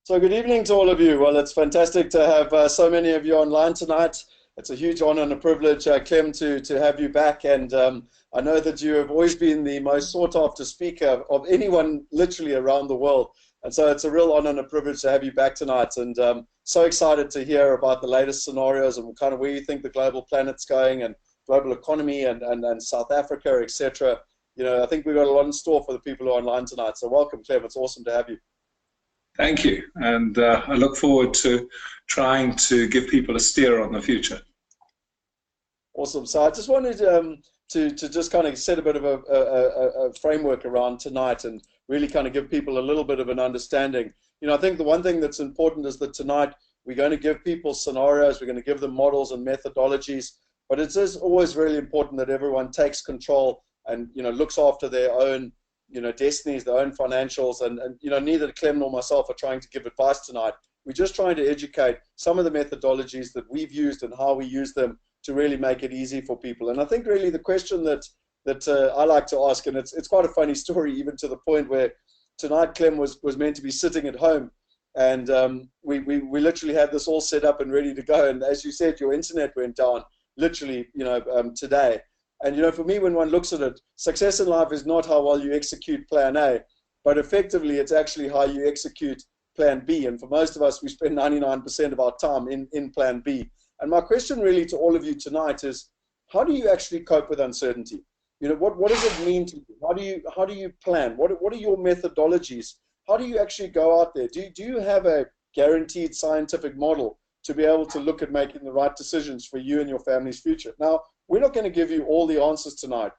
So good evening to all of you. Well, it's fantastic to have so many of you online tonight. It's a huge honor and a privilege, Clem, to have you back. And I know that you have always been the most sought after speaker of anyone literally around the world. And so it's a real honor and a privilege to have you back tonight. And so excited to hear about the latest scenarios and kind of where you think the global planet's going and global economy and South Africa, etc. You know, I think we've got a lot in store for the people who are online tonight. So welcome, Clem. It's awesome to have you. Thank you, and I look forward to trying to give people a steer on the future. Awesome. So I just wanted to just kind of set a bit of a framework around tonight and really kind of give people a little bit of an understanding. You know, I think the one thing that's important is that tonight we're going to give people scenarios, we're going to give them models and methodologies, but it is always really important that everyone takes control and, you know, looks after their own, you know, destinies, their own financials, and you know, neither Clem nor myself are trying to give advice tonight. We're just trying to educate some of the methodologies that we've used and how we use them to really make it easy for people. And I think really the question that I like to ask, and it's quite a funny story, even to the point where tonight Clem was meant to be sitting at home, and we literally had this all set up and ready to go. And as you said, your internet went down literally, you know, today. And, you know, for me, when one looks at it, success in life is not how well you execute plan A, but effectively it's actually how you execute plan B. And for most of us, we spend 99% of our time in plan B. And my question really to all of you tonight is, how do you actually cope with uncertainty? You know, what does it mean to you? How do you plan? What are your methodologies? How do you actually go out there? Do you have a guaranteed scientific model to be able to look at making the right decisions for you and your family's future? Now, we're not going to give you all the answers tonight,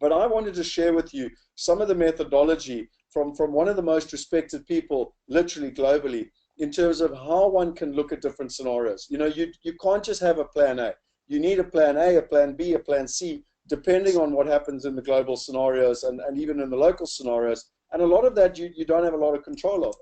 but I wanted to share with you some of the methodology from one of the most respected people, literally globally, in terms of how one can look at different scenarios. You know, you can't just have a plan A. You need a plan A, a plan B, a plan C, depending on what happens in the global scenarios and even in the local scenarios. And a lot of that you don't have a lot of control over.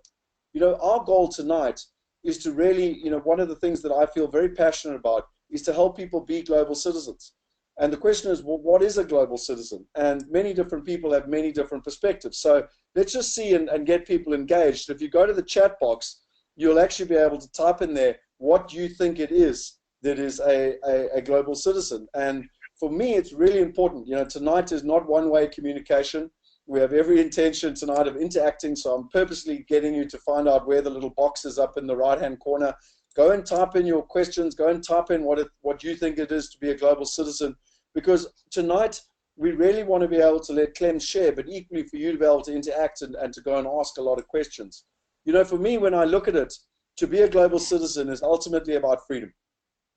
You know, our goal tonight is to really, you know, one of the things that I feel very passionate about is to help people be global citizens. And the question is, well, what is a global citizen? And many different people have many different perspectives. So let's just see and get people engaged. If you go to the chat box, you'll actually be able to type in there what you think it is that is a global citizen. And for me, it's really important. You know, tonight is not one-way communication. We have every intention tonight of interacting, so I'm purposely getting you to find out where the little box is up in the right-hand corner. Go and type in your questions. Go and type in what you think it is to be a global citizen, because tonight we really want to be able to let Clem share, but equally for you to be able to interact and to go and ask a lot of questions. You know, for me, when I look at it, to be a global citizen is ultimately about freedom.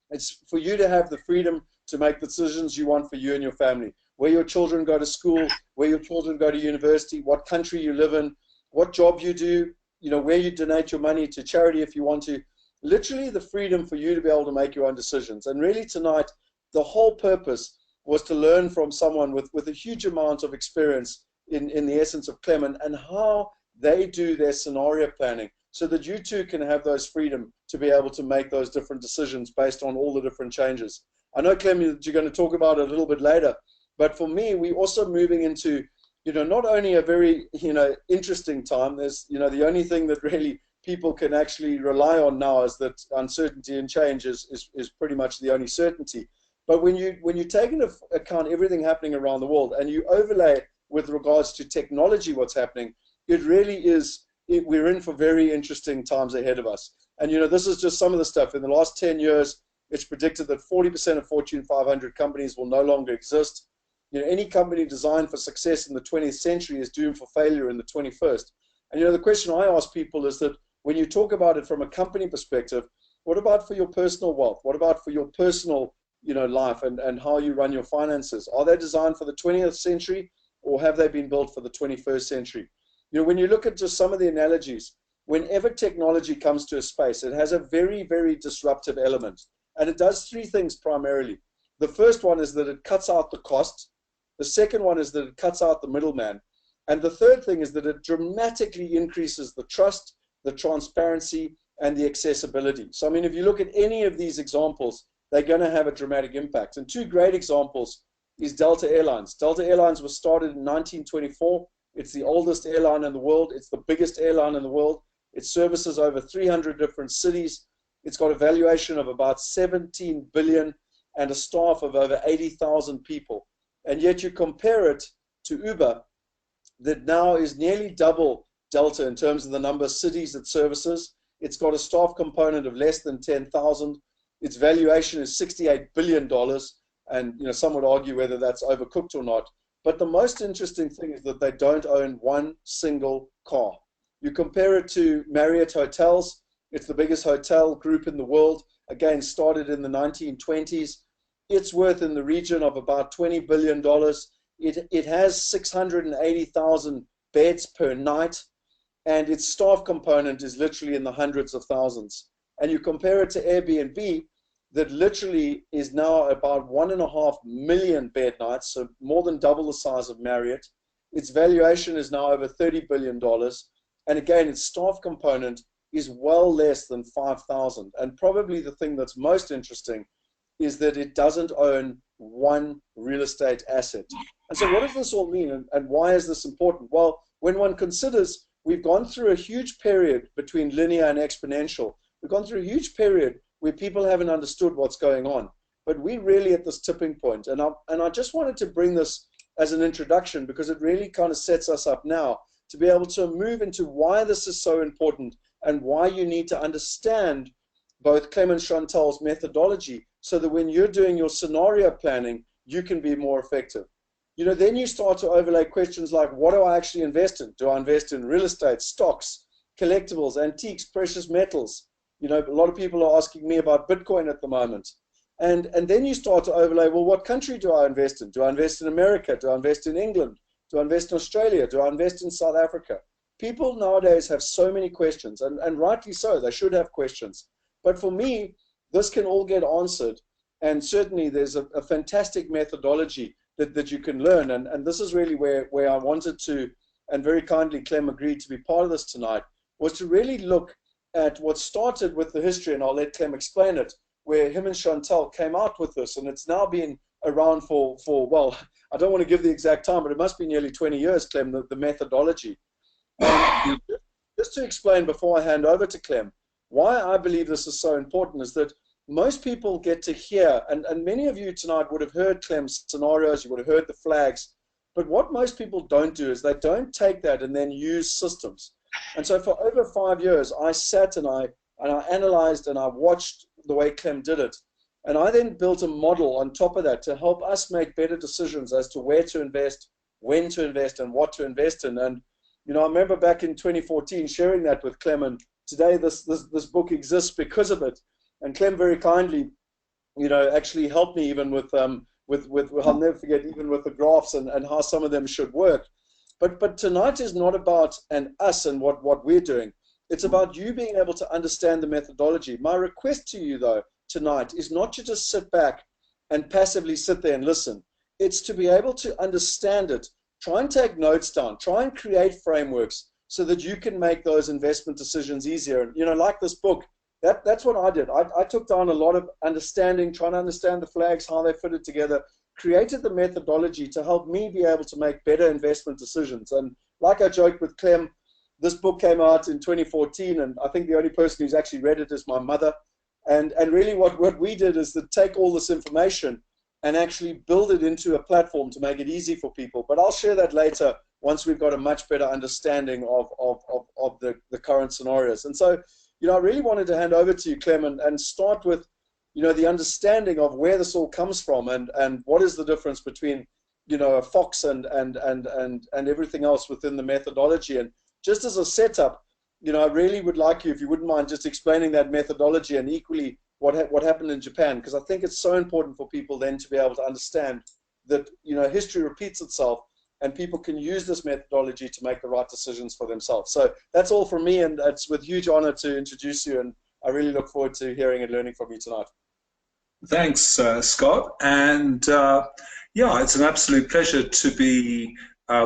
It's for you to have the freedom to make the decisions you want for you and your family, where your children go to school, where your children go to university, what country you live in, what job you do, you know, where you donate your money to charity if you want to. Literally the freedom for you to be able to make your own decisions. And really tonight, the whole purpose was to learn from someone with a huge amount of experience in the essence of Clem and how they do their scenario planning, so that you too can have those freedom to be able to make those different decisions based on all the different changes. I know, Clem, you're going to talk about it a little bit later, but for me, we're also moving into, you know, not only a very, you know, interesting time. There's, you know, the only thing that really people can actually rely on now is that uncertainty and change is pretty much the only certainty. But when you take into account everything happening around the world and you overlay with regards to technology what's happening, it really is, we're in for very interesting times ahead of us. And, you know, this is just some of the stuff. In the last 10 years, it's predicted that 40% of Fortune 500 companies will no longer exist. You know, any company designed for success in the 20th century is doomed for failure in the 21st. And, you know, the question I ask people is that when you talk about it from a company perspective, what about for your personal wealth? What about for your personal, you know, life and how you run your finances? Are they designed for the 20th century, or have they been built for the 21st century? You know, when you look at just some of the analogies, whenever technology comes to a space, it has a very, very disruptive element. And it does three things primarily. The first one is that it cuts out the cost. The second one is that it cuts out the middleman. And the third thing is that it dramatically increases the trust, the transparency, and the accessibility. So, I mean, if you look at any of these examples, they're going to have a dramatic impact. And two great examples is Delta Airlines. Delta Airlines was started in 1924. It's the oldest airline in the world. It's the biggest airline in the world. It services over 300 different cities. It's got a valuation of about 17 billion and a staff of over 80,000 people. And yet you compare it to Uber, that now is nearly double Delta in terms of the number of cities it services. It's got a staff component of less than 10,000. Its valuation is $68 billion. And some would argue whether that's overcooked or not. But the most interesting thing is that they don't own one single car. You compare it to Marriott Hotels. It's the biggest hotel group in the world. Again, started in the 1920s. It's worth in the region of about $20 billion. It has 680,000 beds per night, and its staff component is literally in the hundreds of thousands. And you compare it to Airbnb, that literally is now about 1.5 million bed nights, so more than double the size of Marriott. Its valuation is now over $30 billion. And again, its staff component is well less than 5,000. And probably the thing that's most interesting is that it doesn't own one real estate asset. And so what does this all mean, and why is this important? Well, when one considers we've gone through a huge period between linear and exponential, we've gone through a huge period where people haven't understood what's going on. But we're really at this tipping point. And I just wanted to bring this as an introduction because it really kind of sets us up now to be able to move into why this is so important and why you need to understand both Clem and Chantal's methodology so that when you're doing your scenario planning, you can be more effective. Then you start to overlay questions like, what do I actually invest in? Do I invest in real estate, stocks, collectibles, antiques, precious metals? A lot of people are asking me about Bitcoin at the moment. And then you start to overlay, well, what country do I invest in? Do I invest in America? Do I invest in England? Do I invest in Australia? Do I invest in South Africa? People nowadays have so many questions, and rightly so, they should have questions. But for me, this can all get answered. And certainly there's a fantastic methodology that you can learn. And this is really where I wanted to, and very kindly Clem agreed to be part of this tonight, was to really look at what started with the history, and I'll let Clem explain it, where him and Chantal came out with this, and it's now been around for well, I don't want to give the exact time, but it must be nearly 20 years, Clem, the methodology. Just to explain before I hand over to Clem, why I believe this is so important is that most people get to hear, and many of you tonight would have heard Clem's scenarios, you would have heard the flags, but what most people don't do is they don't take that and then use systems. And so for over 5 years, I sat and I analyzed and I watched the way Clem did it. And I then built a model on top of that to help us make better decisions as to where to invest, when to invest, and what to invest in. And, I remember back in 2014 sharing that with Clem, and today this book exists because of it. And Clem very kindly, actually helped me even with I'll never forget, even with the graphs and how some of them should work. But tonight is not about us and what we're doing. It's about you being able to understand the methodology. My request to you, though, tonight is not to just sit back and passively sit there and listen. It's to be able to understand it, try and take notes down, try and create frameworks so that you can make those investment decisions easier. And, like this book, that's what I did. I took down a lot of understanding, trying to understand the flags, how they fitted together, created the methodology to help me be able to make better investment decisions. And like I joked with Clem, this book came out in 2014, and I think the only person who's actually read it is my mother. And really what we did is to take all this information and actually build it into a platform to make it easy for people. But I'll share that later once we've got a much better understanding of the current scenarios. And so, I really wanted to hand over to you, Clem, and start with, the understanding of where this all comes from and what is the difference between, a fox and everything else within the methodology. And just as a setup, I really would like you, if you wouldn't mind, just explaining that methodology and equally what happened in Japan, because I think it's so important for people then to be able to understand that, history repeats itself and people can use this methodology to make the right decisions for themselves. So that's all from me, and it's with huge honor to introduce you, and I really look forward to hearing and learning from you tonight. Thanks, Scott. And yeah, it's an absolute pleasure to be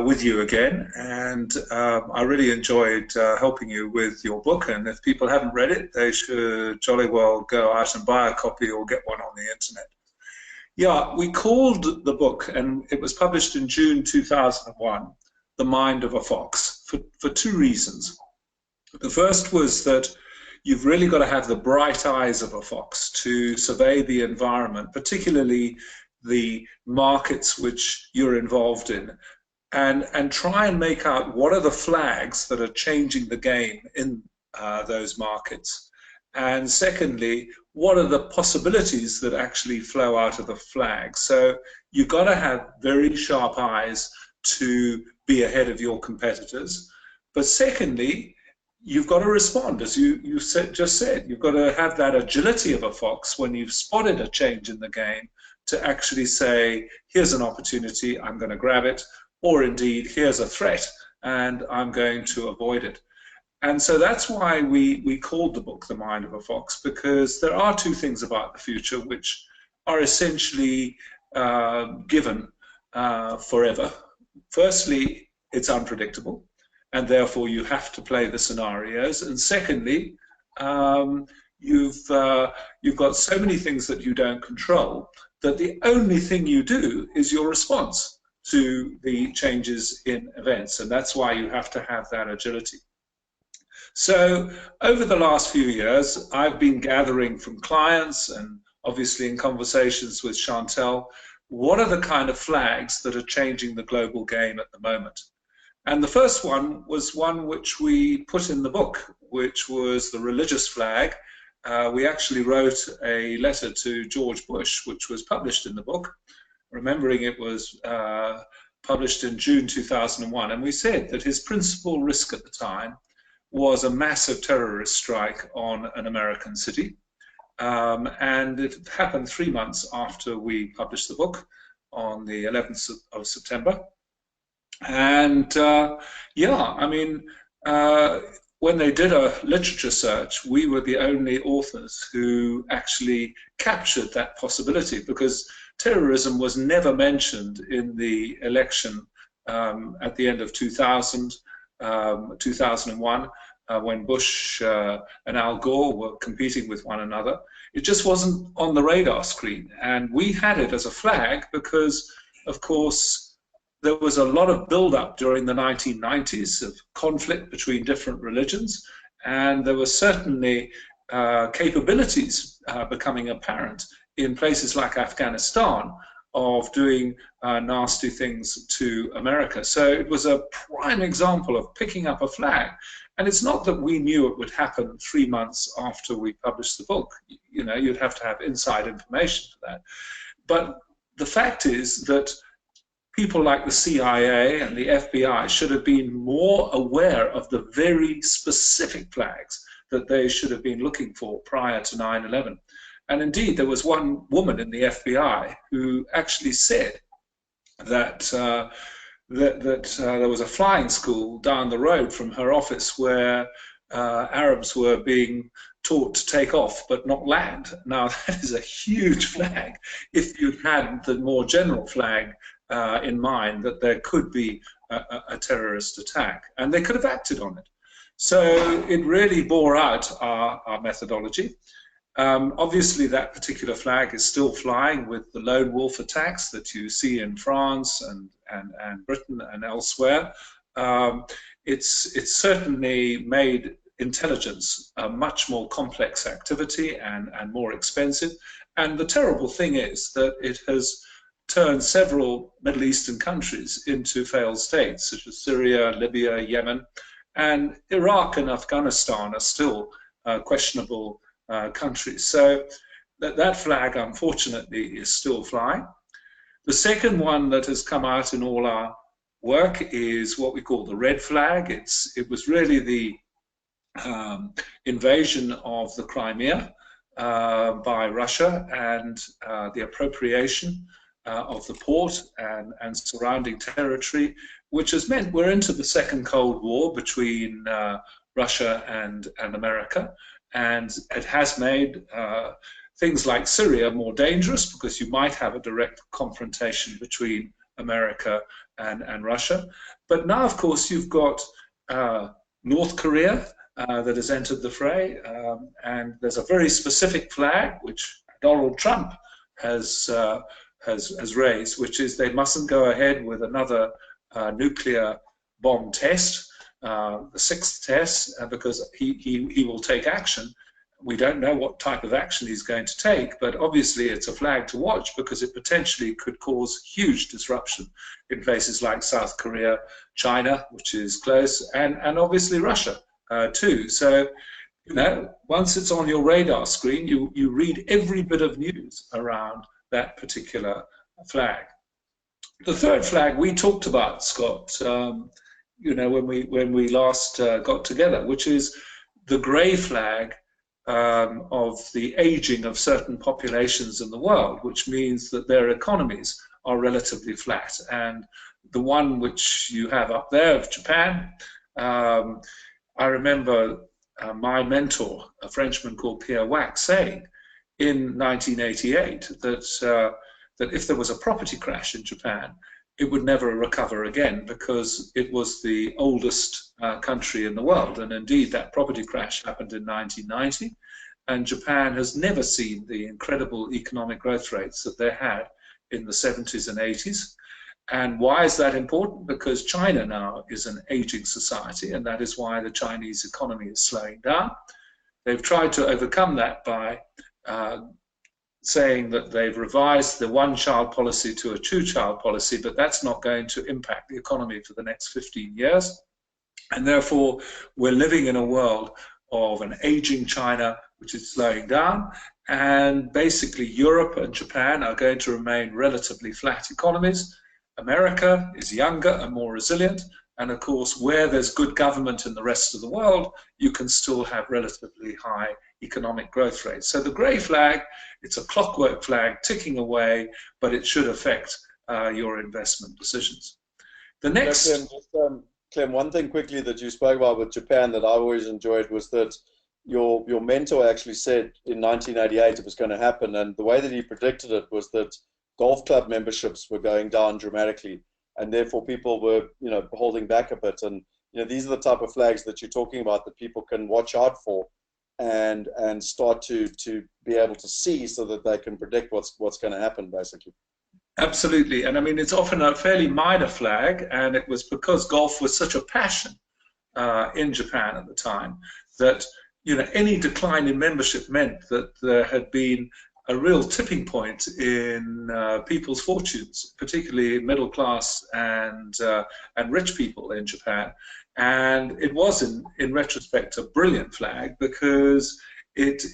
with you again. And I really enjoyed helping you with your book. And if people haven't read it, they should jolly well go out and buy a copy or get one on the internet. Yeah, we called the book, and it was published in June 2001, The Mind of a Fox, for two reasons. The first was that you've really got to have the bright eyes of a fox to survey the environment, particularly the markets which you're involved in, and try and make out what are the flags that are changing the game in those markets. And secondly, what are the possibilities that actually flow out of the flags? So you've got to have very sharp eyes to be ahead of your competitors. But secondly, you've got to respond, as you just said. You've got to have that agility of a fox when you've spotted a change in the game to actually say, here's an opportunity, I'm going to grab it, or indeed, here's a threat, and I'm going to avoid it. And so that's why we called the book The Mind of a Fox, because there are two things about the future which are essentially given forever. Firstly, it's unpredictable, and therefore you have to play the scenarios. And secondly, you've got so many things that you don't control that the only thing you do is your response to the changes in events, and that's why you have to have that agility. So over the last few years, I've been gathering from clients and obviously in conversations with Chantel, what are the kind of flags that are changing the global game at the moment? And the first one was one which we put in the book, which was the religious flag. We actually wrote a letter to George Bush, which was published in the book, remembering it was published in June 2001. And we said that his principal risk at the time was a massive terrorist strike on an American city. And it happened 3 months after we published the book on the 11th of September. And yeah, I mean, when they did a literature search, we were the only authors who actually captured that possibility, because terrorism was never mentioned in the election at the end of 2001, when Bush and Al Gore were competing with one another. It just wasn't on the radar screen. And we had it as a flag because, of course, there was a lot of build-up during the 1990s of conflict between different religions, and there were certainly capabilities becoming apparent in places like Afghanistan of doing nasty things to America. So it was a prime example of picking up a flag. And it's not that we knew it would happen 3 months after we published the book. You know, you'd have to have inside information for that. But the fact is that people like the CIA and the FBI should have been more aware of the very specific flags that they should have been looking for prior to 9/11. And indeed, there was one woman in the FBI who actually said that there was a flying school down the road from her office where Arabs were being taught to take off but not land. Now, that is a huge flag if you'd had the more general flag in mind that there could be a terrorist attack, and they could have acted on it. So it really bore out our methodology. Obviously, that particular flag is still flying with the lone wolf attacks that you see in France and Britain and elsewhere. It's certainly made intelligence a much more complex activity and more expensive. And the terrible thing is that it has turned several Middle Eastern countries into failed states, such as Syria, Libya, Yemen, and Iraq and Afghanistan are still questionable countries. So that flag, unfortunately, is still flying. The second one that has come out in all our work is what we call the red flag. It was really the invasion of the Crimea by Russia and the appropriation of the port and surrounding territory, which has meant we're into the second Cold War between Russia and America. And it has made things like Syria more dangerous because you might have a direct confrontation between America and Russia. But now, of course, you've got North Korea that has entered the fray, and there's a very specific flag which Donald Trump has raised, which is they mustn't go ahead with another nuclear bomb test. the sixth test, because he will take action. We don't know what type of action he's going to take, but obviously it's a flag to watch because it potentially could cause huge disruption in places like South Korea, China, which is close, and obviously Russia too. So, you know, once it's on your radar screen, you read every bit of news around that particular flag. The third flag we talked about, Scott, you know, when we last got together, which is the grey flag of the aging of certain populations in the world, which means that their economies are relatively flat. And the one which you have up there of Japan, I remember my mentor, a Frenchman called Pierre Wack, saying in 1988 that if there was a property crash in Japan, it would never recover again because it was the oldest country in the world. And indeed, that property crash happened in 1990, and Japan has never seen the incredible economic growth rates that they had in the 70s and 80s. And why is that important? Because China now is an aging society, and that is why the Chinese economy is slowing down. They've tried to overcome that by saying that they've revised the one-child policy to a two-child policy, but that's not going to impact the economy for the next 15 years. And therefore, we're living in a world of an aging China, which is slowing down, and basically Europe and Japan are going to remain relatively flat economies. America is younger and more resilient, and of course, where there's good government in the rest of the world, you can still have relatively high economic growth rates. So the grey flag, it's a clockwork flag ticking away, but it should affect your investment decisions. The next... Clem, one thing quickly that you spoke about with Japan that I always enjoyed was that your mentor actually said in 1988 it was going to happen, and the way that he predicted it was that golf club memberships were going down dramatically, and therefore people were, you know, holding back a bit. And you know, these are the type of flags that you're talking about that people can watch out for and start to be able to see so that they can predict what's going to happen, basically. Absolutely, and I mean, it's often a fairly minor flag, and it was because golf was such a passion in Japan at the time that, you know, any decline in membership meant that there had been a real tipping point in people's fortunes, particularly middle class and rich people in Japan. And it was, in retrospect, a brilliant flag because it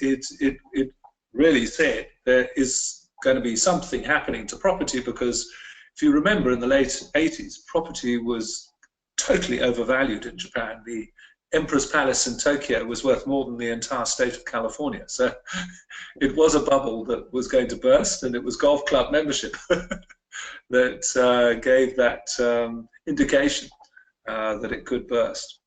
really said there is going to be something happening to property, because if you remember in the late 80s, property was totally overvalued in Japan. The Emperor's Palace in Tokyo was worth more than the entire state of California. So it was a bubble that was going to burst, and it was golf club membership that gave that indication that it could burst.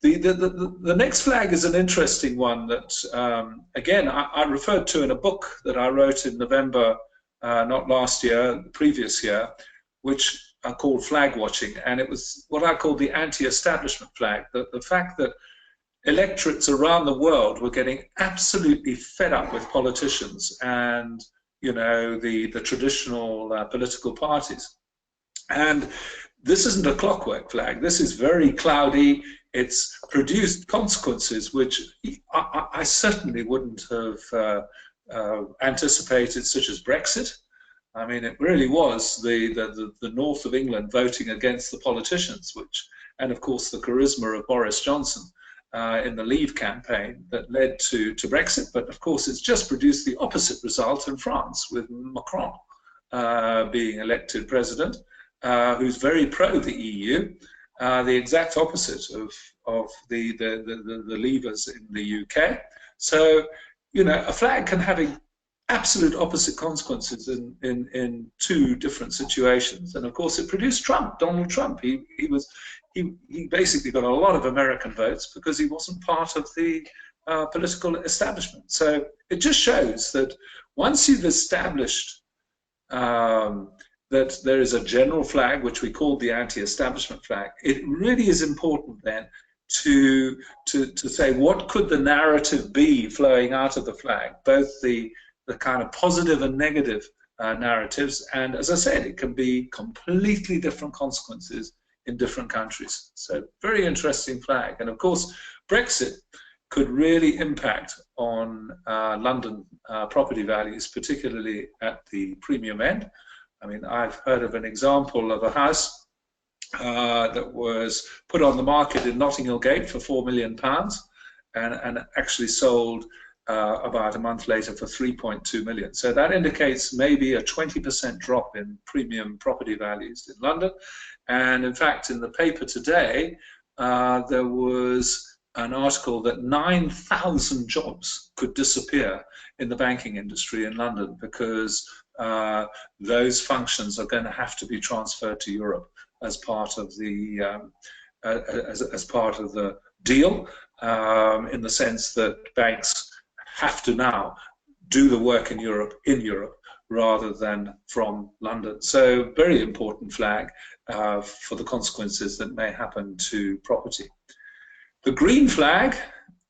The next flag is an interesting one that, again, I referred to in a book that I wrote in November, not last year, the previous year, which I called flag watching, and it was what I called the anti-establishment flag, the fact that electorates around the world were getting absolutely fed up with politicians and, you know, the traditional political parties. And this isn't a clockwork flag. This is very cloudy. It's produced consequences which I certainly wouldn't have anticipated, such as Brexit. I mean, it really was the north of England voting against the politicians, and of course the charisma of Boris Johnson in the Leave campaign that led to Brexit. But of course, it's just produced the opposite result in France with Macron being elected president, who's very pro the EU. The exact opposite of the Leavers in the UK. So, you know, a flag can have absolute opposite consequences in two different situations. And of course, it produced Trump, Donald Trump. He basically got a lot of American votes because he wasn't part of the political establishment. So it just shows that once you've established that there is a general flag, which we call the anti-establishment flag, it really is important then to say what could the narrative be flowing out of the flag, both the kind of positive and negative narratives. And as I said, it can be completely different consequences in different countries. So very interesting flag. And of course, Brexit could really impact on London property values, particularly at the premium end. I mean, I've heard of an example of a house that was put on the market in Notting Hill Gate for £4 million and actually sold about a month later for 3.2 million. So that indicates maybe a 20% drop in premium property values in London. And in fact, in the paper today, there was an article that 9,000 jobs could disappear in the banking industry in London because those functions are going to have to be transferred to Europe as part of the as part of the deal, in the sense that banks have to now do the work in Europe rather than from London. So very important flag for the consequences that may happen to property. The green flag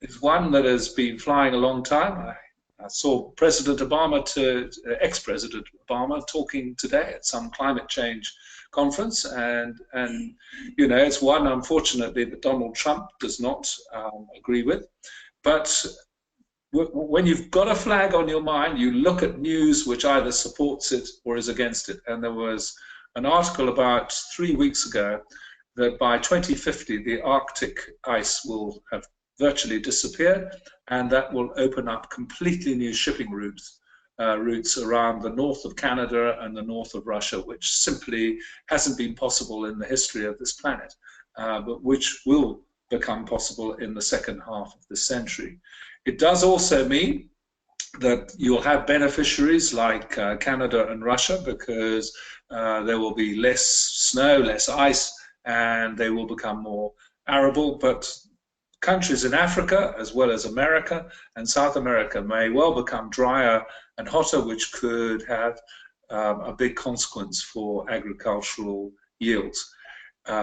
is one that has been flying a long time. I saw President Obama to ex-President Obama talking today at some climate change conference, and you know, it's one, unfortunately, that Donald Trump does not agree with. But when you've got a flag on your mind, you look at news which either supports it or is against it. And there was an article about 3 weeks ago that by 2050 the Arctic ice will have virtually disappeared, and that will open up completely new shipping routes around the north of Canada and the north of Russia, which simply hasn't been possible in the history of this planet, but which will become possible in the second half of this century. It does also mean that you'll have beneficiaries like Canada and Russia, because there will be less snow, less ice, and they will become more arable. But countries in Africa, as well as America and South America, may well become drier and hotter, which could have a big consequence for agricultural yields.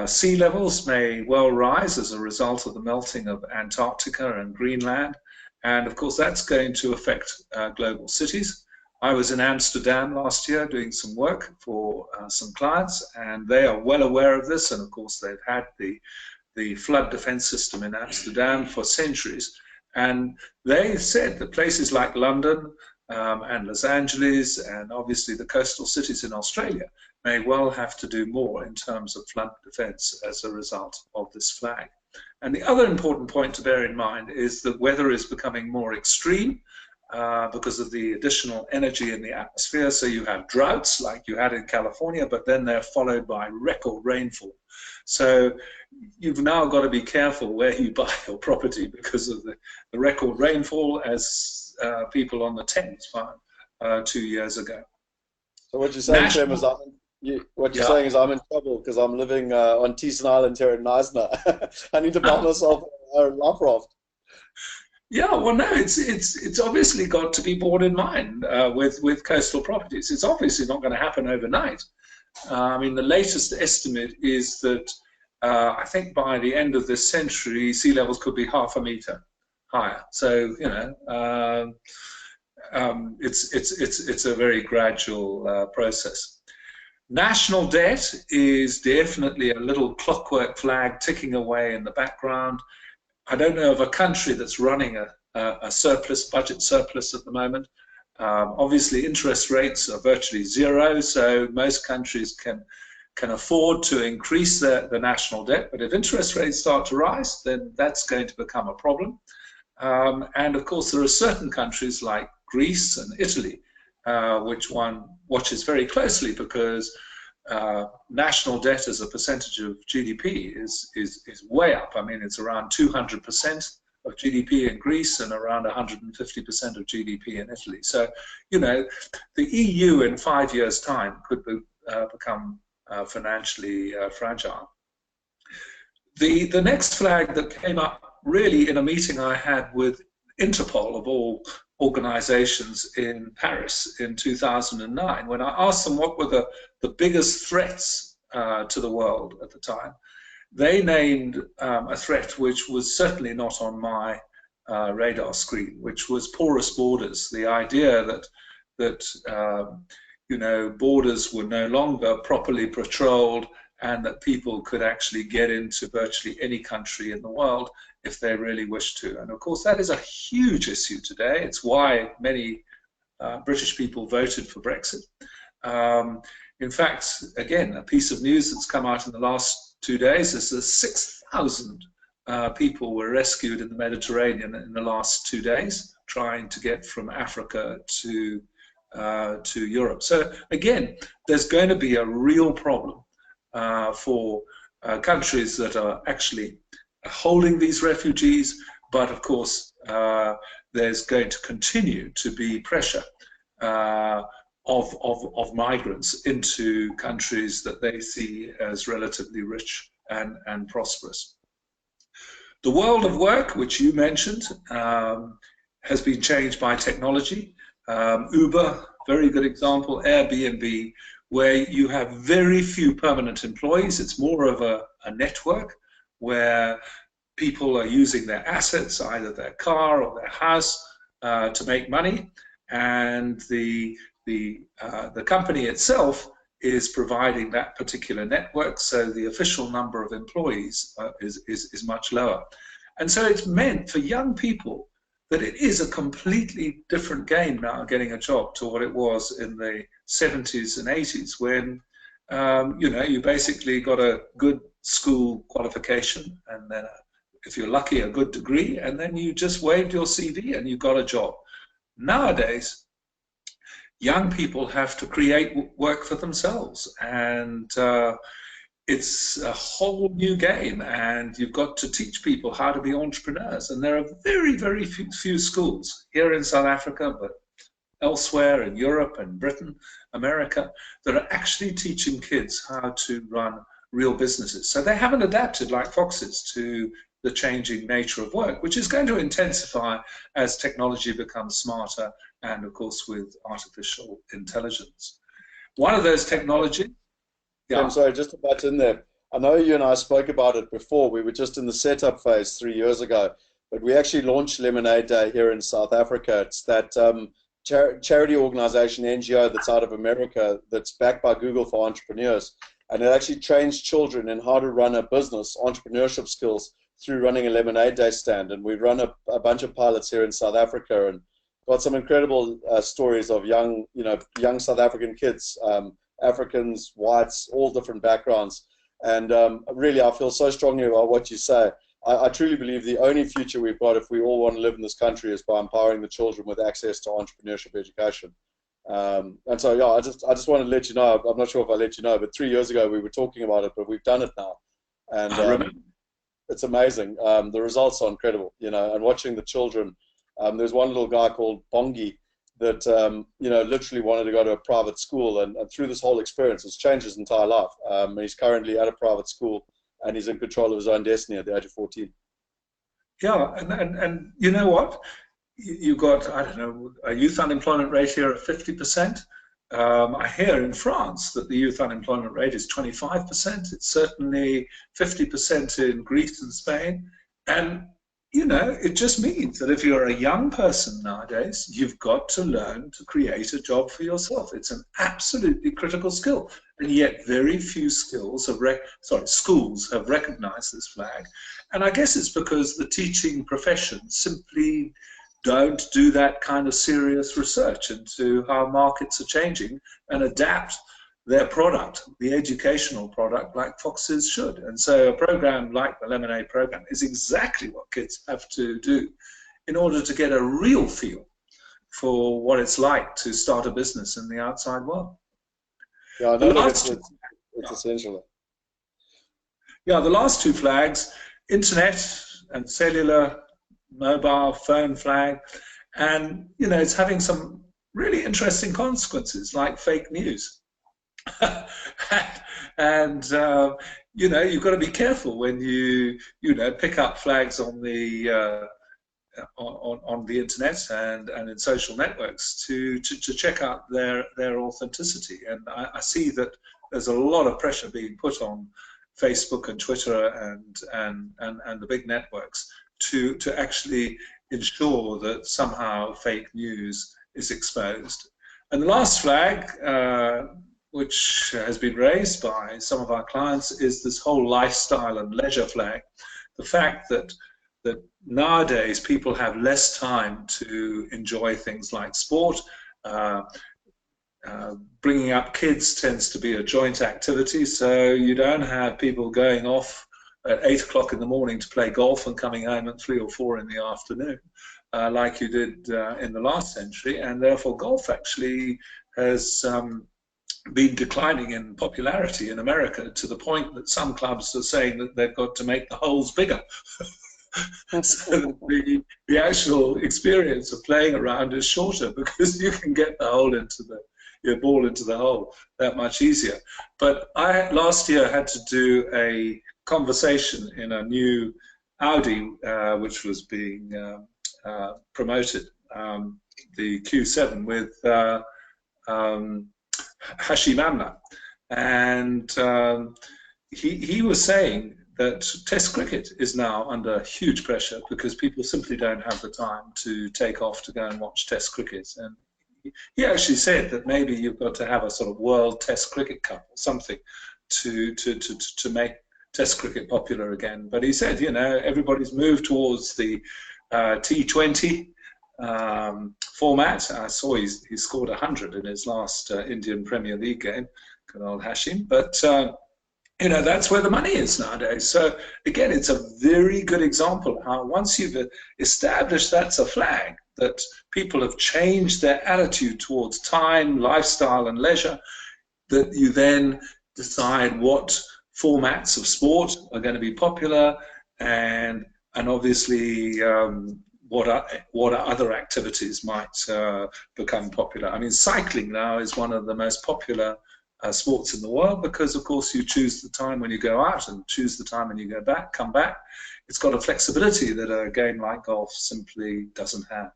Sea levels may well rise as a result of the melting of Antarctica and Greenland, and of course that's going to affect global cities. I was in Amsterdam last year doing some work for some clients, and they are well aware of this, and of course they've had the flood defense system in Amsterdam for centuries, and they said that places like London and Los Angeles and obviously the coastal cities in Australia may well have to do more in terms of flood defense as a result of this flag. And the other important point to bear in mind is that weather is becoming more extreme because of the additional energy in the atmosphere. So you have droughts like you had in California, but then they're followed by record rainfall. So you've now got to be careful where you buy your property because of the record rainfall, as people on the Thames found 2 years ago. So what you're saying, Clem, is saying is I'm in trouble because I'm living on Teeson Island here in Knysna. I need to buy myself a life raft. Yeah, well, no, it's obviously got to be borne in mind with coastal properties. It's obviously not going to happen overnight. I mean, the latest estimate is that I think by the end of this century, sea levels could be 0.5 meter higher. So you know, it's a very gradual process. National debt is definitely a little clockwork flag ticking away in the background. I don't know of a country that's running a surplus, budget surplus at the moment. Obviously, interest rates are virtually zero, so most countries can afford to increase the national debt. But if interest rates start to rise, then that's going to become a problem. And of course, there are certain countries like Greece and Italy, which one watches very closely because national debt as a percentage of GDP is way up. I mean, it's around 200% of GDP in Greece and around 150% of GDP in Italy. So, you know, the EU in 5 years' time could become financially fragile. The next flag that came up really in a meeting I had with Interpol, of all organizations, in Paris in 2009, when I asked them what were the biggest threats to the world at the time. They named a threat which was certainly not on my radar screen, which was porous borders. The idea that you know, borders were no longer properly patrolled and that people could actually get into virtually any country in the world if they really wish to. And of course, that is a huge issue today. It's why many British people voted for Brexit. In fact, again, a piece of news that's come out in the last 2 days is that 6,000 people were rescued in the Mediterranean in the last 2 days, trying to get from Africa to Europe. So again, there's going to be a real problem for countries that are actually holding these refugees, but of course there's going to continue to be pressure of migrants into countries that they see as relatively rich and prosperous. The world of work, which you mentioned, has been changed by technology. Uber, very good example, Airbnb, where you have very few permanent employees. It's more of a network where people are using their assets, either their car or their house, to make money, and the company itself is providing that particular network, so the official number of employees is much lower. And so it's meant for young people that it is a completely different game now getting a job to what it was in the 70s and 80s, when you know, you basically got a good school qualification, and then if you're lucky, a good degree, and then you just waved your CV and you got a job. Nowadays, young people have to create work for themselves, and it's a whole new game, and you've got to teach people how to be entrepreneurs. And there are very, very few schools here in South Africa, but elsewhere in Europe and Britain, America, that are actually teaching kids how to run real businesses. So they haven't adapted like foxes to the changing nature of work, which is going to intensify as technology becomes smarter, and of course with artificial intelligence. One of those technologies... Yeah. I'm sorry, just to butt in there. I know you and I spoke about it before. We were just in the setup phase 3 years ago, but we actually launched Lemonade Day here in South Africa. It's that charity organization, NGO, that's out of America, that's backed by Google for entrepreneurs. And it actually trains children in how to run a business, entrepreneurship skills, through running a Lemonade Day stand. And we run a bunch of pilots here in South Africa, and got some incredible stories of young South African kids, Africans, whites, all different backgrounds. And really, I feel so strongly about what you say. I truly believe the only future we've got, if we all want to live in this country, is by empowering the children with access to entrepreneurship education. And so, yeah, I just wanted to let you know. I'm not sure if I let you know, but 3 years ago we were talking about it, but we've done it now, and it's amazing. The results are incredible, you know. And watching the children, there's one little guy called Bongi that you know, literally wanted to go to a private school, and through this whole experience, it's changed his entire life. He's currently at a private school, and he's in control of his own destiny at the age of 14. Yeah, and you know what? You've got, I don't know, a youth unemployment rate here of 50%. I hear in France that the youth unemployment rate is 25%. It's certainly 50% in Greece and Spain. And you know, it just means that if you're a young person nowadays, you've got to learn to create a job for yourself. It's an absolutely critical skill, and yet very few schools have recognized this flag. And I guess it's because the teaching profession simply don't do that kind of serious research into how markets are changing and adapt their product, the educational product, like foxes should. And so a program like the Lemonade program is exactly what kids have to do in order to get a real feel for what it's like to start a business in the outside world. Yeah, I know it's essential. Yeah, the last two flags, internet and cellular mobile phone flag, and you know, it's having some really interesting consequences like fake news. And you know, you've got to be careful when you pick up flags on the internet and in social networks to check out their authenticity. And I see that there's a lot of pressure being put on Facebook and Twitter and the big networks to actually ensure that somehow fake news is exposed. And the last flag, which has been raised by some of our clients, is this whole lifestyle and leisure flag. The fact that nowadays people have less time to enjoy things like sport. Bringing up kids tends to be a joint activity, so you don't have people going off at 8 o'clock in the morning to play golf and coming home at 3 or 4 in the afternoon, like you did in the last century, and therefore golf actually has been declining in popularity in America, to the point that some clubs are saying that they've got to make the holes bigger. So the actual experience of playing around is shorter, because you can get the hole into your ball into the hole that much easier. But I last year had to do a conversation in a new Audi which was being promoted, the Q7, with Hashim Amla, and he was saying that Test cricket is now under huge pressure because people simply don't have the time to take off to go and watch Test cricket. And he actually said that maybe you've got to have a sort of World Test Cricket Cup or something to make Test cricket popular again. But he said, you know, everybody's moved towards the T20 format. I saw he scored 100 in his last Indian Premier League game, good old Hashim. But you know, that's where the money is nowadays. So again, it's a very good example how once you've established that's a flag, that people have changed their attitude towards time, lifestyle, and leisure, that you then decide what formats of sport are going to be popular, and obviously what other activities might become popular. I mean, cycling now is one of the most popular sports in the world, because of course you choose the time when you go out and choose the time when you come back. It's got a flexibility that a game like golf simply doesn't have.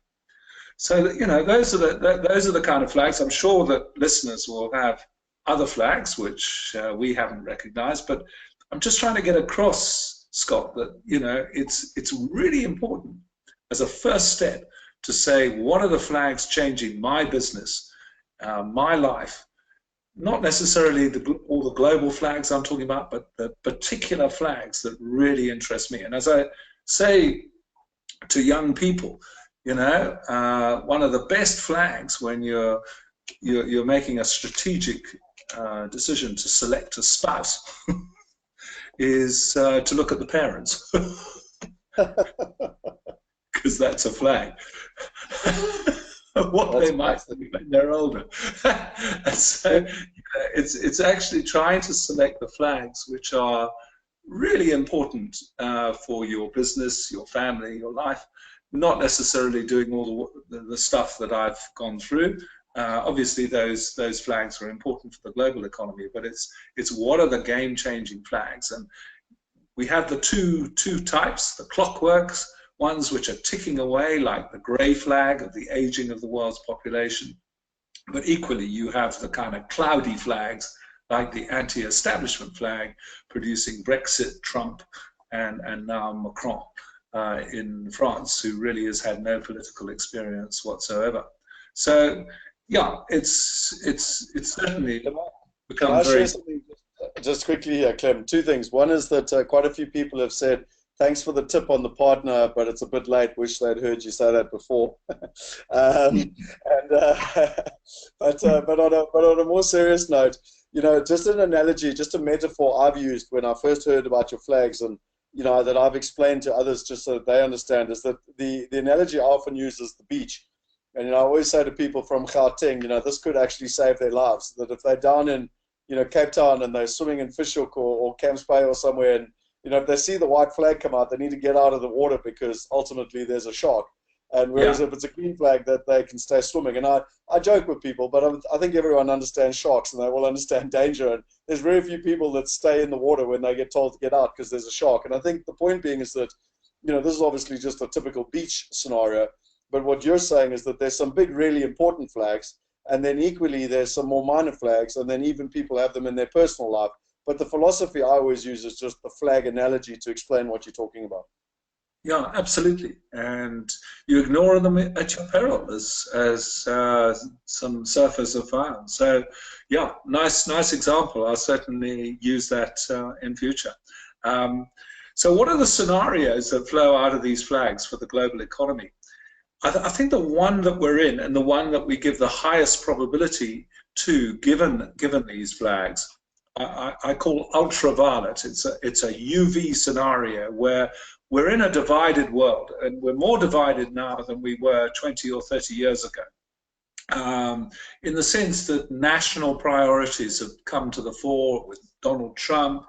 So, you know, those are the kind of flags. I'm sure that listeners will have other flags which we haven't recognized, but I'm just trying to get across, Scott, that, you know, it's really important as a first step to say, what are the flags changing my business, my life? Not necessarily all the global flags I'm talking about, but the particular flags that really interest me. And as I say to young people, you know, one of the best flags when you're making a strategic decision to select a spouse is to look at the parents, because that's a flag. What that's they might be when they're older. And so it's actually trying to select the flags which are really important for your business, your family, your life, not necessarily doing all the stuff that I've gone through. Obviously those flags are important for the global economy, but it's what are the game-changing flags. And we have the two types, the clockworks, ones which are ticking away, like the grey flag of the aging of the world's population. But equally, you have the kind of cloudy flags, like the anti-establishment flag, producing Brexit, Trump, and now Macron in France, who really has had no political experience whatsoever. So, yeah, it's certainly become very... Just quickly here, Clem, two things. One is that quite a few people have said, thanks for the tip on the partner, but it's a bit late. Wish they'd heard you say that before. But on a more serious note, you know, just an analogy, just a metaphor I've used when I first heard about your flags, and you know that I've explained to others just so that they understand, is that the analogy I often use is the beach. And you know, I always say to people from Gauteng, you know, this could actually save their lives. That if they're down in, you know, Cape Town and they're swimming in Fishhook or Camps Bay or somewhere, and you know, if they see the white flag come out, they need to get out of the water because ultimately there's a shark. And whereas if it's a green flag, that they can stay swimming. And I joke with people, but I think everyone understands sharks and they will understand danger. And there's very few people that stay in the water when they get told to get out because there's a shark. And I think the point being is that, you know, this is obviously just a typical beach scenario. But what you're saying is that there's some big, really important flags. And then equally, there's some more minor flags. And then even people have them in their personal life. But the philosophy I always use is just the flag analogy to explain what you're talking about. Yeah, absolutely. And you ignore them at your peril, as some surfers have found. So, yeah, nice example. I'll certainly use that in future. So what are the scenarios that flow out of these flags for the global economy? I think the one that we're in, and the one that we give the highest probability to, given these flags, I call ultraviolet. It's a UV scenario where we're in a divided world, and we're more divided now than we were 20 or 30 years ago. In the sense that national priorities have come to the fore with Donald Trump,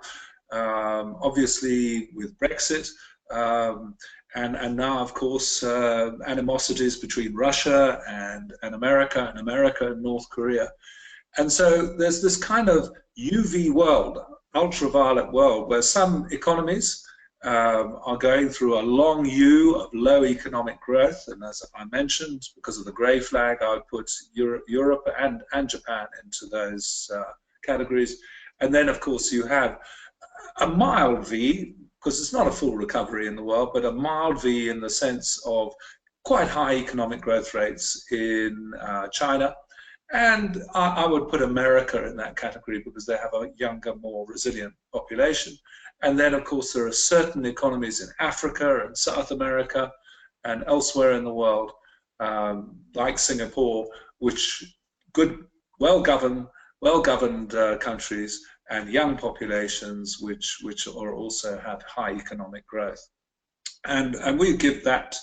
obviously with Brexit, and now, of course, animosities between Russia and America and North Korea. And so there's this kind of UV world, ultraviolet world, where some economies are going through a long U of low economic growth. And as I mentioned, because of the grey flag, I would put Europe and Japan into those categories. And then, of course, you have a mild V, because it's not a full recovery in the world, but a mild V in the sense of quite high economic growth rates in China. And I would put America in that category because they have a younger, more resilient population. And then, of course, there are certain economies in Africa and South America and elsewhere in the world, like Singapore, which well-governed countries and young populations which are also have high economic growth. And we give that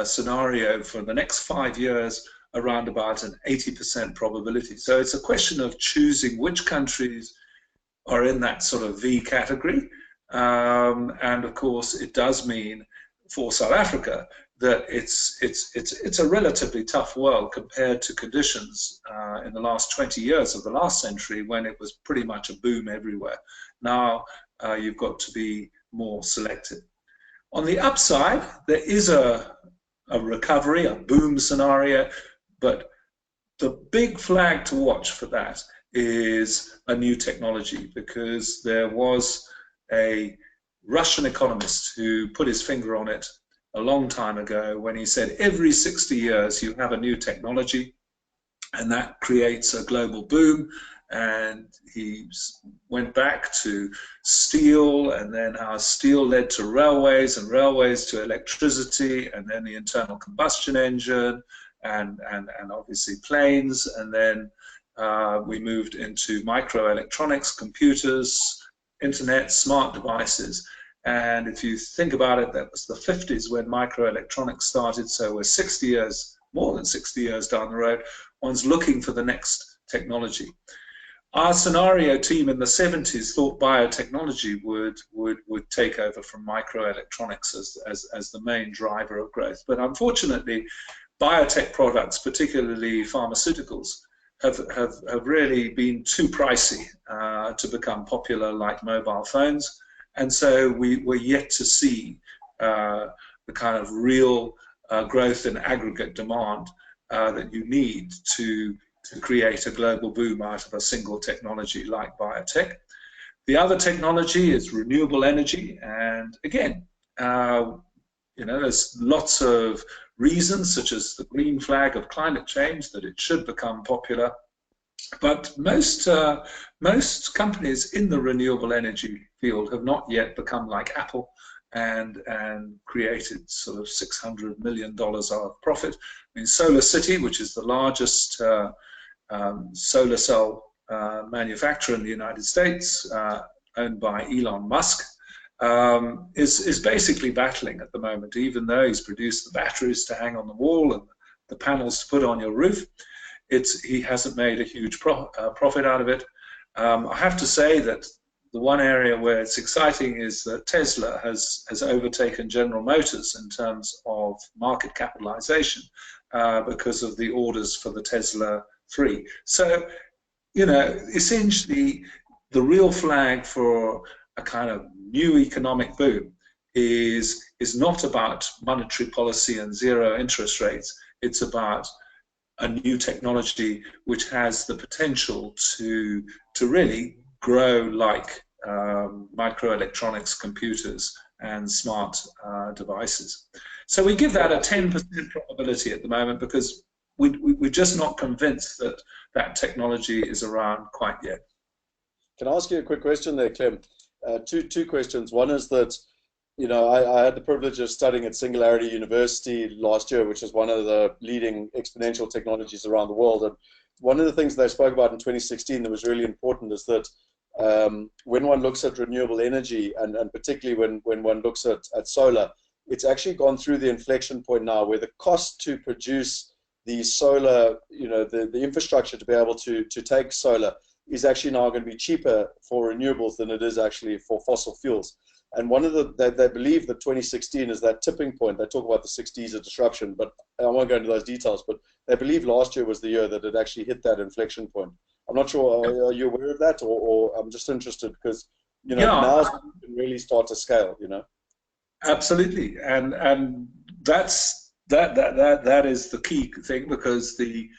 scenario for the next 5 years around about an 80% probability. So it's a question of choosing which countries are in that sort of V category. And of course, it does mean for South Africa that it's a relatively tough world compared to conditions in the last 20 years of the last century, when it was pretty much a boom everywhere. Now you've got to be more selective. On the upside, there is a recovery, a boom scenario, but the big flag to watch for that is a new technology, because there was a Russian economist who put his finger on it a long time ago when he said every 60 years you have a new technology and that creates a global boom. And he went back to steel, and then how steel led to railways, and railways to electricity, and then the internal combustion engine, and obviously planes, and then we moved into microelectronics, computers, internet, smart devices. And if you think about it, that was the 50s when microelectronics started, so we're 60 years, more than 60 years down the road. One's looking for the next technology. Our scenario team in the 70s thought biotechnology would take over from microelectronics as the main driver of growth. But unfortunately, biotech products, particularly pharmaceuticals, have really been too pricey to become popular like mobile phones. And so we're yet to see the kind of real growth in aggregate demand that you need to create a global boom out of a single technology like biotech. The other technology is renewable energy, and again, there's lots of reasons, such as the green flag of climate change, that it should become popular. But most companies in the renewable energy field have not yet become like Apple and created sort of $600 million of profit. I mean, Solar City, which is the largest solar cell manufacturer in the United States, owned by Elon Musk, is basically battling at the moment. Even though he's produced the batteries to hang on the wall and the panels to put on your roof, he hasn't made a huge profit out of it. I have to say that the one area where it's exciting is that Tesla has overtaken General Motors in terms of market capitalization because of the orders for the Tesla 3. So, essentially, the real flag for a kind of new economic boom is not about monetary policy and zero interest rates. It's about a new technology which has the potential to really grow like microelectronics, computers, and smart devices. So we give that a 10% probability at the moment because we're just not convinced that that technology is around quite yet. Can I ask you a quick question there, Clem? Two questions. One is that, you know, I had the privilege of studying at Singularity University last year, which is one of the leading exponential technologies around the world. And one of the things they spoke about in 2016 that was really important is that when one looks at renewable energy, and particularly when one looks at solar, it's actually gone through the inflection point now where the cost to produce the solar, you know, the infrastructure to be able to take solar is actually now going to be cheaper for renewables than it is actually for fossil fuels. And one of they believe that 2016 is that tipping point. They talk about the 60s of disruption, but I won't go into those details, but they believe last year was the year that it actually hit that inflection point. I'm not sure, are you aware of that, or I'm just interested because, you know, now is when you can really start to scale, you know? Absolutely, and that's that is the key thing, because the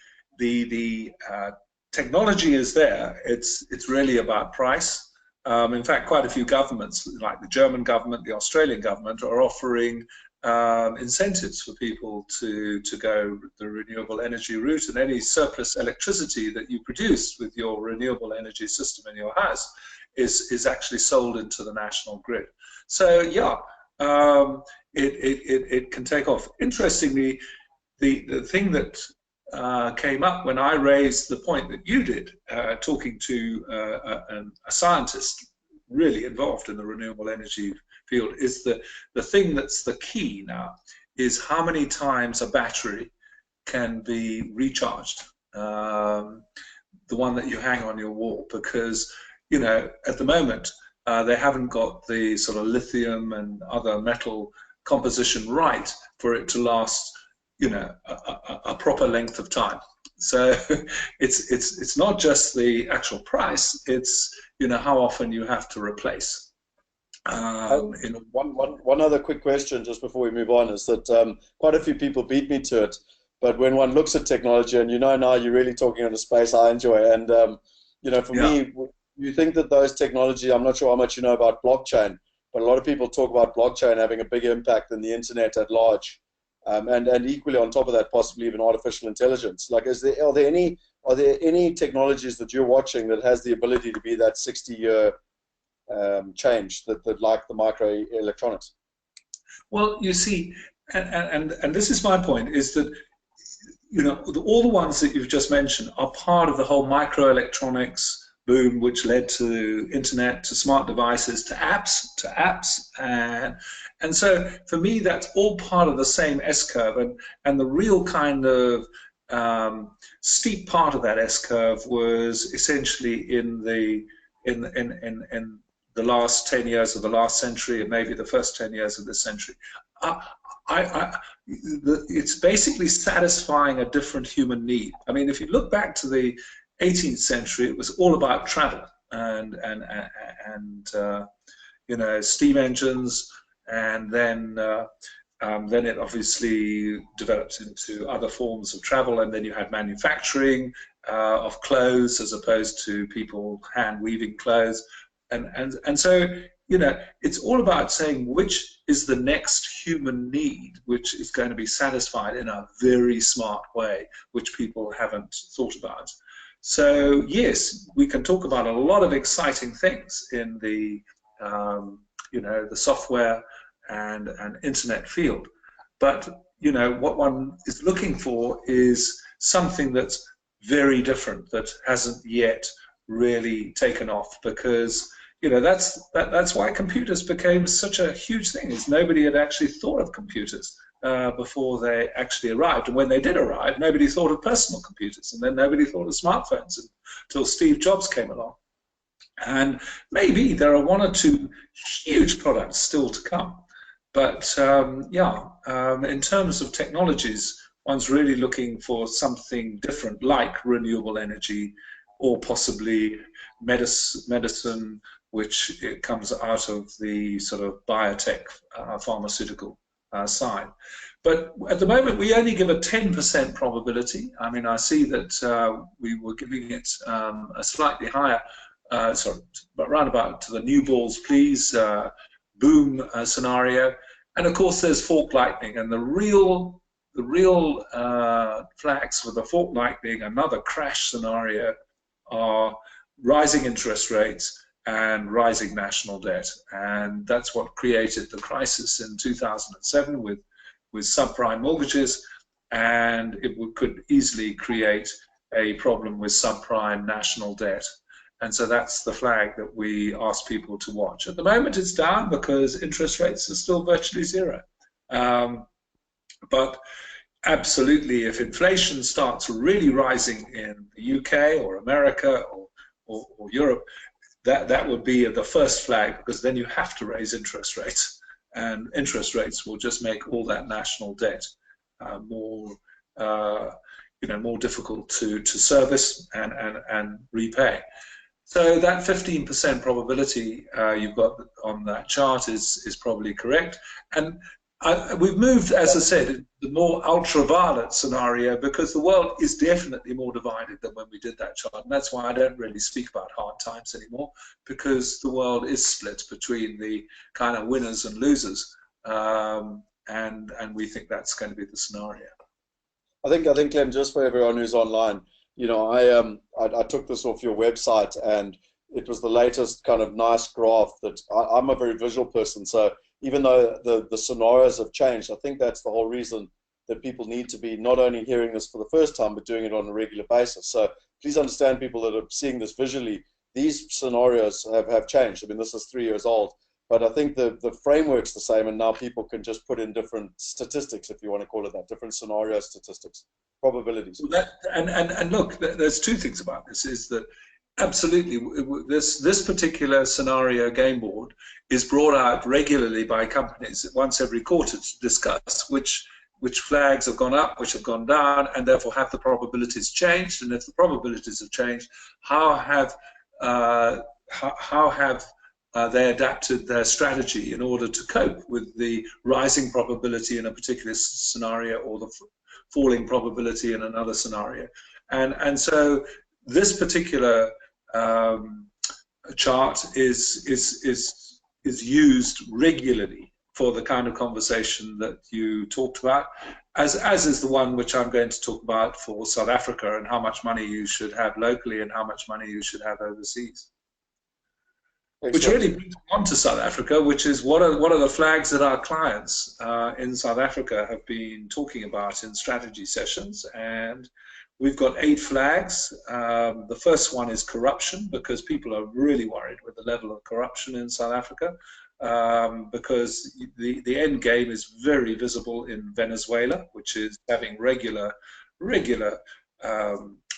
technology is there. It's really about price. In fact, quite a few governments, like the German government, the Australian government, are offering incentives for people to go the renewable energy route, and any surplus electricity that you produce with your renewable energy system in your house is actually sold into the national grid. So yeah, it can take off. Interestingly, the thing that came up when I raised the point that you did, talking to a scientist really involved in the renewable energy field, is the thing that's the key now is how many times a battery can be recharged, the one that you hang on your wall, because, you know, at the moment they haven't got the sort of lithium and other metal composition right for it to last, you know, a proper length of time. So it's not just the actual price, it's, you know, how often you have to replace. One other quick question just before we move on is that quite a few people beat me to it, but when one looks at technology, and you know now you're really talking in a space I enjoy, and you know, for me, you think that those technology, I'm not sure how much you know about blockchain, but a lot of people talk about blockchain having a bigger impact than the internet at large. And equally on top of that, possibly even artificial intelligence. Like, are there any technologies that you're watching that has the ability to be that 60-year change that like the microelectronics? Well, you see, and this is my point, is that, you know, all the ones that you've just mentioned are part of the whole microelectronics boom, which led to internet, to smart devices, to apps, and so for me that's all part of the same S-curve, and the real kind of steep part of that S-curve was essentially in the last 10 years of the last century, and maybe the first 10 years of this century. It's basically satisfying a different human need. I mean, if you look back to the 18th century, it was all about travel and you know, steam engines, and then it obviously developed into other forms of travel, and then you had manufacturing of clothes as opposed to people hand weaving clothes, and so, you know, it's all about saying which is the next human need which is going to be satisfied in a very smart way, which people haven't thought about. So yes, we can talk about a lot of exciting things in the you know, the software and internet field, but, you know, what one is looking for is something that's very different, that hasn't yet really taken off, because, you know, that's why computers became such a huge thing, is nobody had actually thought of computers before they actually arrived. And when they did arrive, nobody thought of personal computers, and then nobody thought of smartphones until Steve Jobs came along. And maybe there are one or two huge products still to come. But in terms of technologies, one's really looking for something different, like renewable energy, or possibly medicine, which it comes out of the sort of biotech pharmaceutical side. But at the moment, we only give a 10% probability. I mean, I see that we were giving it a slightly higher sorry, but round about to the new balls, please, boom scenario. And of course, there's fork lightning, and the real flags for the fork lightning, another crash scenario, are rising interest rates and rising national debt. And that's what created the crisis in 2007 with subprime mortgages, and it could easily create a problem with subprime national debt. And so that's the flag that we ask people to watch. At the moment, it's down because interest rates are still virtually zero. But absolutely, if inflation starts really rising in the UK or America or Europe, that would be the first flag, because then you have to raise interest rates, and interest rates will just make all that national debt more difficult to service and repay. So that 15% probability you've got on that chart is probably correct. And we've moved, as I said, the more ultraviolet scenario, because the world is definitely more divided than when we did that chart. And that's why I don't really speak about hard times anymore, because the world is split between the kind of winners and losers. And we think that's going to be the scenario. I think, Clem, just for everyone who's online, I took this off your website, and it was the latest kind of nice graph that I'm a very visual person. So even though the scenarios have changed, I think that's the whole reason that people need to be not only hearing this for the first time, but doing it on a regular basis. So please understand, people that are seeing this visually, these scenarios have changed. I mean, this is 3 years old, but I think the framework's the same, and now people can just put in different statistics, if you want to call it that, different scenario statistics, probabilities. And look, there's two things about this, is that absolutely, this particular scenario game board is brought out regularly by companies once every quarter to discuss which flags have gone up, which have gone down, and therefore have the probabilities changed. And if the probabilities have changed, how have they adapted their strategy in order to cope with the rising probability in a particular scenario or the falling probability in another scenario. And so this particular chart is used regularly for the kind of conversation that you talked about, as is the one which I'm going to talk about for South Africa, and how much money you should have locally and how much money you should have overseas. Which really brings on to South Africa, which is what are the flags that our clients in South Africa have been talking about in strategy sessions. And we've got 8 flags. The first one is corruption, because people are really worried with the level of corruption in South Africa, because the end game is very visible in Venezuela, which is having regular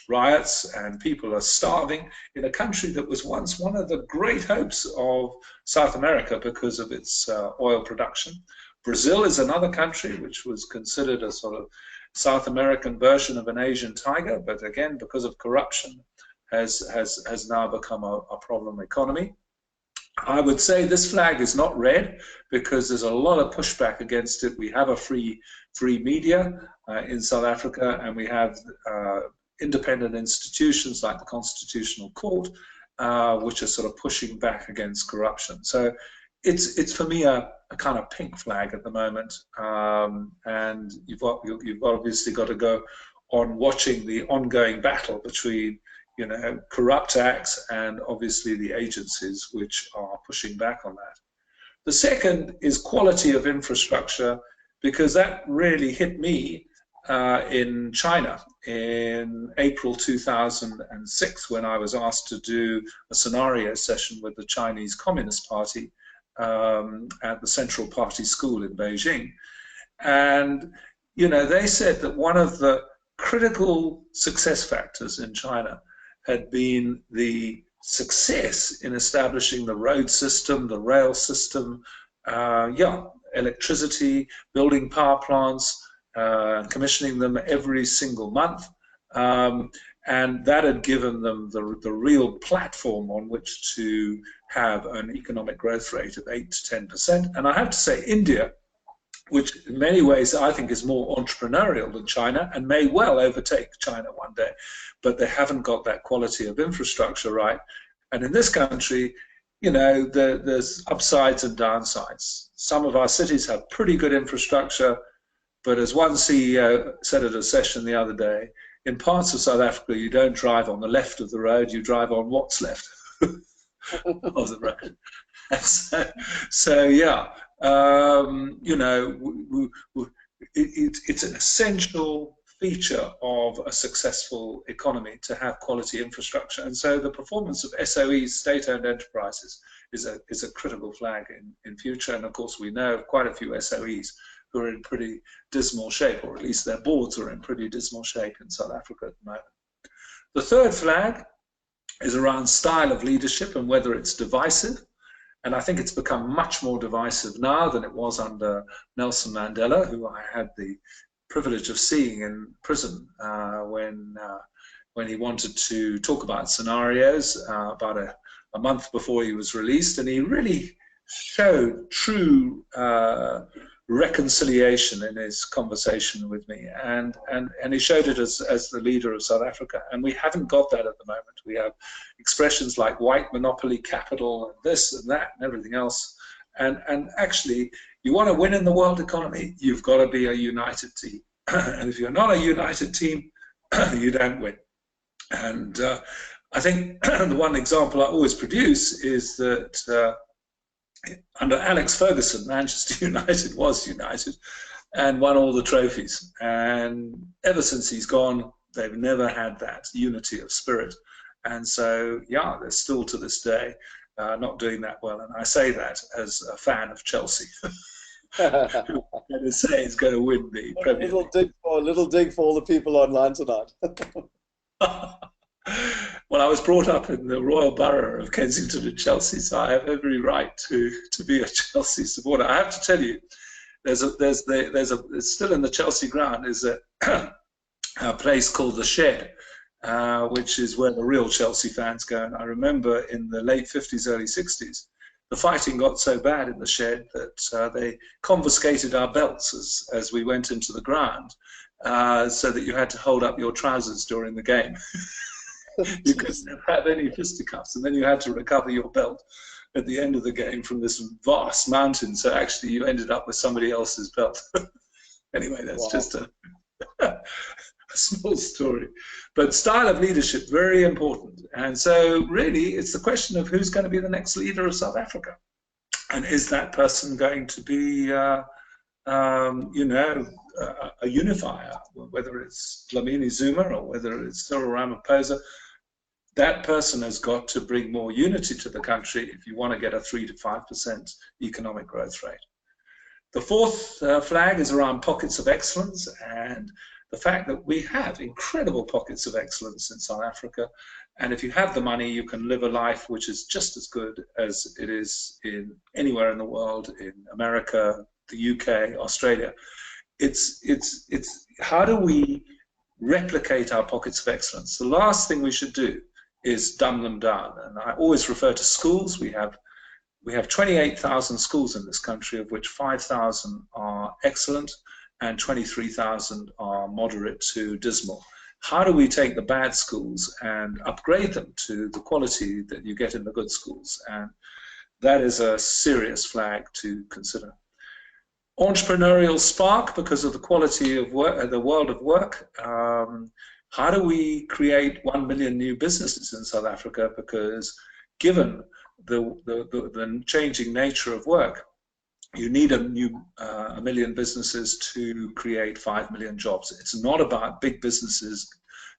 riots, and people are starving in a country that was once one of the great hopes of South America because of its oil production. Brazil is another country which was considered a sort of South American version of an Asian tiger, but again, because of corruption, has now become a problem economy. I would say this flag is not red, because there's a lot of pushback against it. We have a free media in South Africa, and we have independent institutions like the Constitutional Court, which are sort of pushing back against corruption. So it's for me a kind of pink flag at the moment, and you've obviously got to go on watching the ongoing battle between corrupt acts and obviously the agencies which are pushing back on that. The second is quality of infrastructure, because that really hit me in China in April 2006, when I was asked to do a scenario session with the Chinese Communist Party at the Central Party School in Beijing. And they said that one of the critical success factors in China had been the success in establishing the road system, the rail system, electricity, building power plants, commissioning them every single month, and that had given them the real platform on which to have an economic growth rate of 8 to 10%. And I have to say, India, which in many ways I think is more entrepreneurial than China and may well overtake China one day, but they haven't got that quality of infrastructure right, And in this country, you know, there's upsides and downsides. Some of our cities have pretty good infrastructure, but as one CEO said at a session the other day, in parts of South Africa, you don't drive on the left of the road, you drive on what's left of the road. So yeah, you know, it's an essential feature of a successful economy to have quality infrastructure. And so the performance of SOEs, state-owned enterprises, is a critical flag in future. And of course, we know of quite a few SOEs who are in pretty dismal shape, or at least their boards are in pretty dismal shape in South Africa at the moment. The third flag is around style of leadership and whether it's divisive. And I think it's become much more divisive now than it was under Nelson Mandela, who I had the privilege of seeing in prison when he wanted to talk about scenarios about a month before he was released. And he really showed true reconciliation in his conversation with me, and he showed it as the leader of South Africa. And we haven't got that at the moment. We have expressions like white monopoly capital and this and that and everything else. And actually, you want to win in the world economy, you've got to be a united team. And if you're not a united team, you don't win. And I think the one example I always produce is that under Alex Ferguson, Manchester United was united and won all the trophies. And ever since he's gone, they've never had that unity of spirit. And so, yeah, they're still to this day not doing that well. And I say that as a fan of Chelsea, who I'm going to say is going to win the Premier League. Little dig for all the people online tonight. Well, I was brought up in the Royal Borough of Kensington and Chelsea, so I have every right to be a Chelsea supporter. I have to tell you, there's still in the Chelsea ground is a place called the Shed, which is where the real Chelsea fans go. And I remember in the late 50s, early 60s, the fighting got so bad in the Shed that they confiscated our belts as we went into the ground, so that you had to hold up your trousers during the game. You couldn't have any fisticuffs, and then you had to recover your belt at the end of the game from this vast mountain. So actually, you ended up with somebody else's belt. Anyway, that's just a small story. But style of leadership, very important. And so really, it's the question of who's going to be the next leader of South Africa. And is that person going to be, you know, a unifier, whether it's Dlamini Zuma or whether it's Cyril Ramaphosa? That person has got to bring more unity to the country if you want to get a 3 to 5% economic growth rate. The fourth flag is around pockets of excellence, and the fact that we have incredible pockets of excellence in South Africa. And if you have the money, you can live a life which is just as good as it is in anywhere in the world, in America, the UK, Australia. It's how do we replicate our pockets of excellence? The last thing we should do is dumb them down. And I always refer to schools. We have 28,000 schools in this country, of which 5,000 are excellent and 23,000 are moderate to dismal. How do we take the bad schools and upgrade them to the quality that you get in the good schools? And that is a serious flag to consider. Entrepreneurial spark because of the quality of work, the world of work. How do we create 1 million new businesses in South Africa? Because given the changing nature of work, you need a million businesses to create 5 million jobs. It's not about big businesses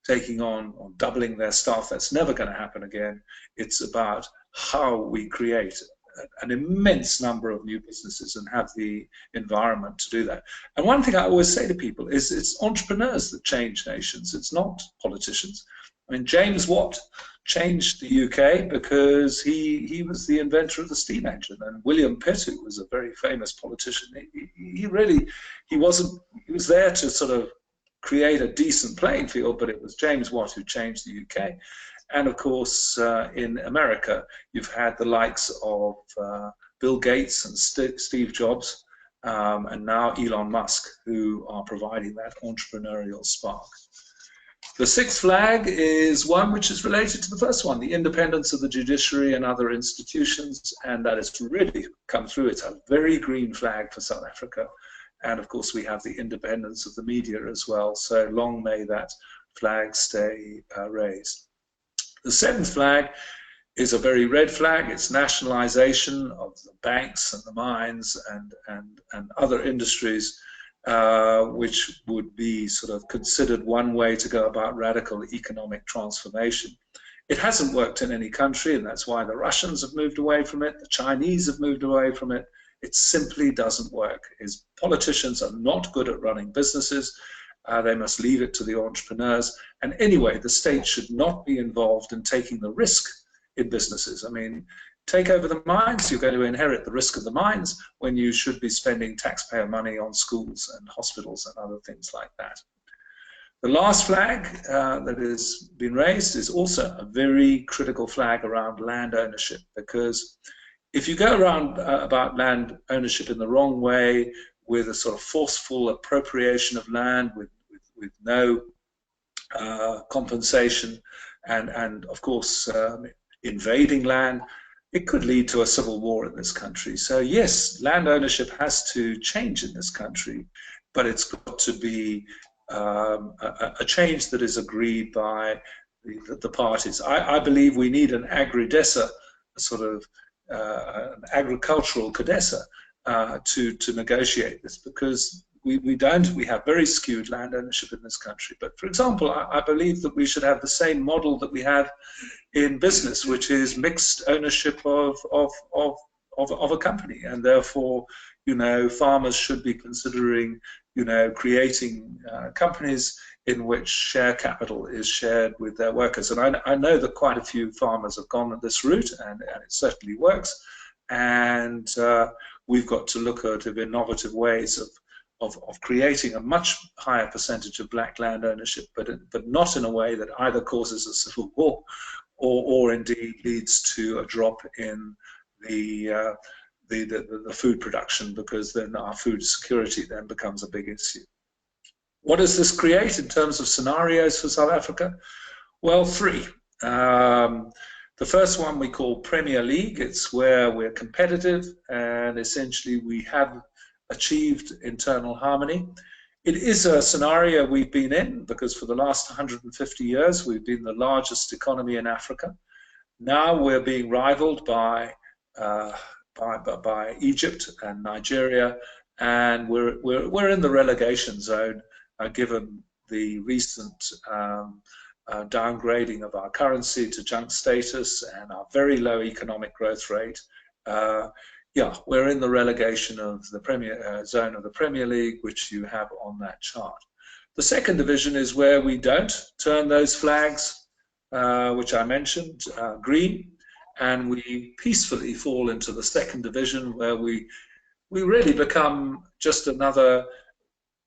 taking on or doubling their staff. That's never going to happen again. It's about how we create an immense number of new businesses and have the environment to do that. And one thing I always say to people is it's entrepreneurs that change nations. It's not politicians. I mean, James Watt changed the UK because he was the inventor of the steam engine, and William Pitt, who was a very famous politician, he was there to sort of create a decent playing field, but it was James Watt who changed the UK. And of course, in America, you've had the likes of Bill Gates and Steve Jobs, and now Elon Musk, who are providing that entrepreneurial spark. The sixth flag is one which is related to the first one, the independence of the judiciary and other institutions, and that has really come through. It's a very green flag for South Africa. And of course, we have the independence of the media as well. So long may that flag stay raised. The seventh flag is a very red flag. It's nationalization of the banks and the mines and other industries, which would be sort of considered one way to go about radical economic transformation. It hasn't worked in any country, and that's why the Russians have moved away from it, the Chinese have moved away from it. It simply doesn't work. Politicians are not good at running businesses. They must leave it to the entrepreneurs. And anyway, the state should not be involved in taking the risk in businesses. I mean, take over the mines, you're going to inherit the risk of the mines when you should be spending taxpayer money on schools and hospitals and other things like that. The last flag that has been raised is also a very critical flag around land ownership, because if you go around about land ownership in the wrong way, with a sort of forceful appropriation of land with no compensation and of course invading land, it could lead to a civil war in this country. So yes, land ownership has to change in this country, but it's got to be a change that is agreed by the parties. I believe we need an agridesa, a sort of an agricultural codesa to negotiate this, because we have very skewed land ownership in this country. But for example, I believe that we should have the same model that we have in business, which is mixed ownership of a company, and therefore, farmers should be considering, creating companies in which share capital is shared with their workers. And I know that quite a few farmers have gone this route, and it certainly works. And we've got to look at innovative ways of creating a much higher percentage of black land ownership, but not in a way that either causes a civil war or indeed leads to a drop in the food production, because then our food security then becomes a big issue. What does this create in terms of scenarios for South Africa? Well, three. The first one we call Premier League. It's where we're competitive and essentially we have achieved internal harmony. It is a scenario we've been in because for the last 150 years we've been the largest economy in Africa. Now we're being rivaled by Egypt and Nigeria, and we're in the relegation zone given the recent downgrading of our currency to junk status and our very low economic growth rate. Yeah, we're in the relegation of the zone of the Premier League, which you have on that chart. The second division is where we don't turn those flags, which I mentioned, green, and we peacefully fall into the second division, where we really become just another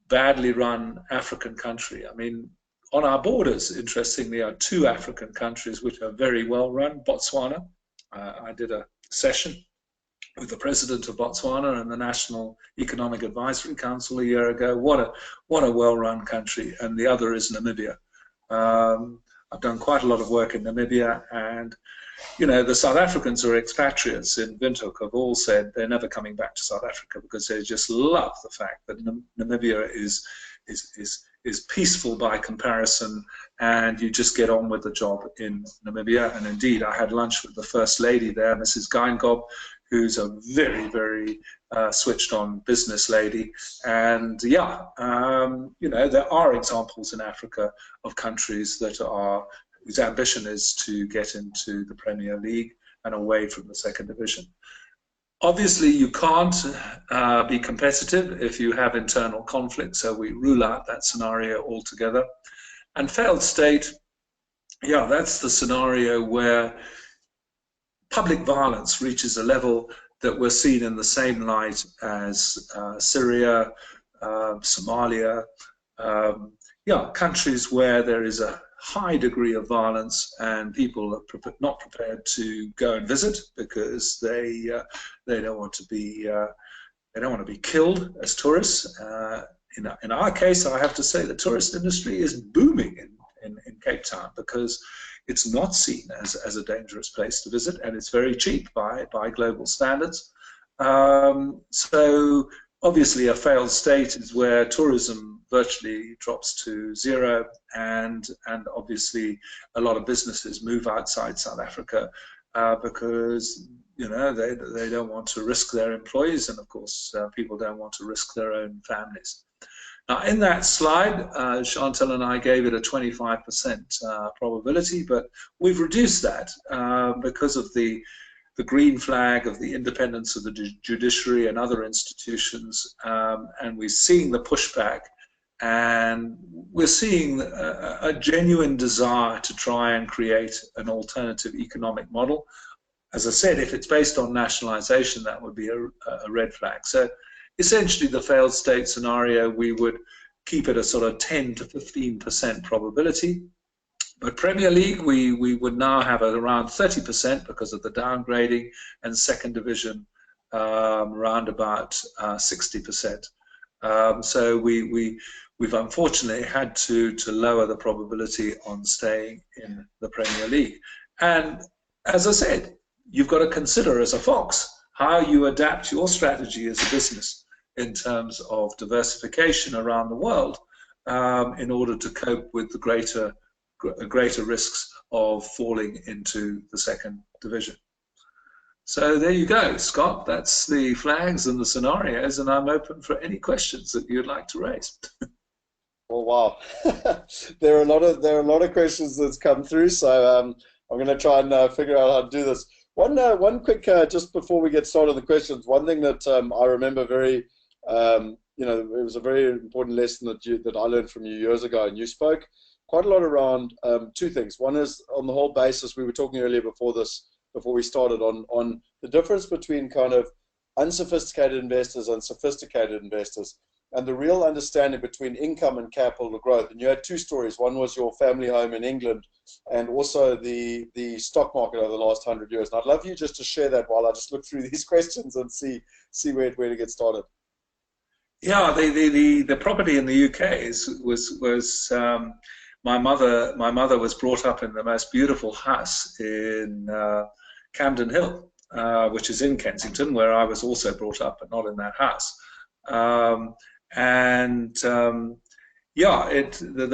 badly run African country. I mean, on our borders, interestingly, are two African countries which are very well run. Botswana, I did a session with the president of Botswana and the National Economic Advisory Council a year ago. What a well-run country. And the other is Namibia. I've done quite a lot of work in Namibia, and the South Africans who are expatriates in Windhoek have all said they're never coming back to South Africa because they just love the fact that Namibia is peaceful by comparison, and you just get on with the job in Namibia. And indeed, I had lunch with the First Lady there, Mrs. Geingob, who's a very, very switched on business lady. And yeah, there are examples in Africa of countries that whose ambition is to get into the Premier League and away from the second division. Obviously, you can't be competitive if you have internal conflict, so we rule out that scenario altogether. And failed state, yeah, that's the scenario where public violence reaches a level that we're seen in the same light as Syria, Somalia, countries where there is a high degree of violence and people are not prepared to go and visit because they don't want to be killed as tourists. In our case, I have to say the tourist industry is booming in Cape Town, because it's not seen as a dangerous place to visit, and it's very cheap by global standards. So obviously a failed state is where tourism virtually drops to zero, and obviously a lot of businesses move outside South Africa because they don't want to risk their employees, and of course people don't want to risk their own families. Now, in that slide, Chantal and I gave it a 25% probability, but we've reduced that because of the green flag of the independence of the judiciary and other institutions, and we're seeing the pushback, and we're seeing a genuine desire to try and create an alternative economic model. As I said, if it's based on nationalization, that would be a red flag. So essentially, the failed state scenario, we would keep it a sort of 10 to 15% probability. But Premier League, we would now have it around 30% because of the downgrading, and second division around about 60%. So we've unfortunately had to lower the probability on staying in the Premier League. And as I said, you've got to consider as a fox how you adapt your strategy as a business in terms of diversification around the world in order to cope with the greater risks of falling into the second division. So there you go, Scott. That's the flags and the scenarios, and I'm open for any questions that you'd like to raise. Oh wow, there are a lot of questions that's come through. So I'm going to try and figure out how to do this. One quick just before we get started on the questions. One thing that I remember very, it was a very important lesson that I learned from you years ago, and you spoke quite a lot around two things. One is on the whole basis we were talking earlier before we started on the difference between kind of unsophisticated investors and sophisticated investors, and the real understanding between income and capital growth. And you had two stories. One was your family home in England, and also the stock market over the last 100 years. And I'd love you just to share that while I just look through these questions and see where to get started. Yeah, the property in the UK was my mother was brought up in the most beautiful house in Camden Hill, which is in Kensington, where I was also brought up, but not in that house. The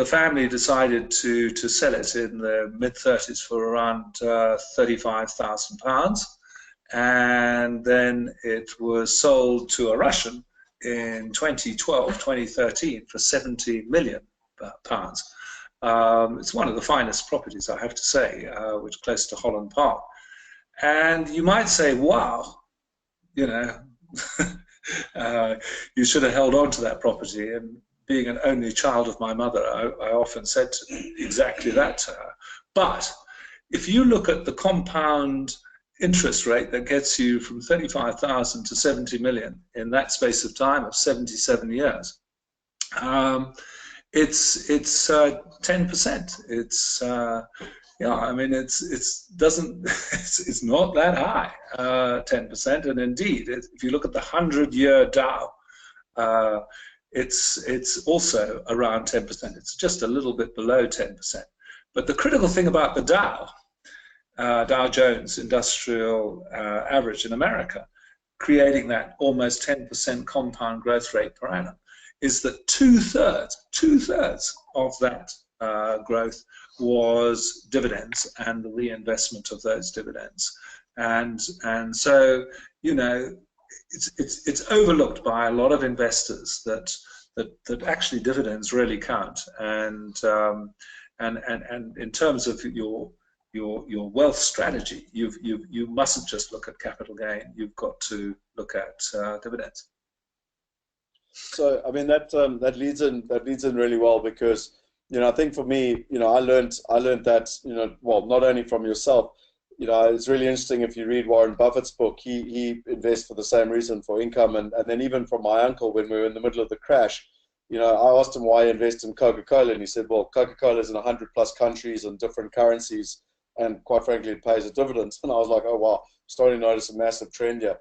family decided to sell it in the mid-30s for around £35,000, and then it was sold to a Russian in 2013 for £70 million. It's one of the finest properties, I have to say, which is close to Holland Park. And you might say, wow, you should have held on to that property. And being an only child of my mother, I often said exactly that to her. But if you look at the compound interest rate that gets you from 35,000 to 70 million in that space of time of 77 years, it's 10%. It's it's not that high, 10%. And indeed, if you look at the 100-year Dow, it's also around 10%. It's just a little bit below 10%. But the critical thing about the Dow Jones Industrial Average in America, creating that almost 10% compound growth rate per annum, is that two-thirds of that growth was dividends and the reinvestment of those dividends, and so it's overlooked by a lot of investors that actually dividends really count, and in terms of your wealth strategy, you mustn't just look at capital gain. You've got to look at dividends. So I mean that leads in really well, because I think for me, I learned that, well, not only from yourself, it's really interesting. If you read Warren Buffett's book, he invests for the same reason, for income, and then even from my uncle, when we were in the middle of the crash, I asked him why he invested in Coca-Cola, and he said, well, Coca-Cola is in 100+ countries and different currencies, and quite frankly, it pays a dividend. And I was like, oh wow, starting to notice a massive trend here.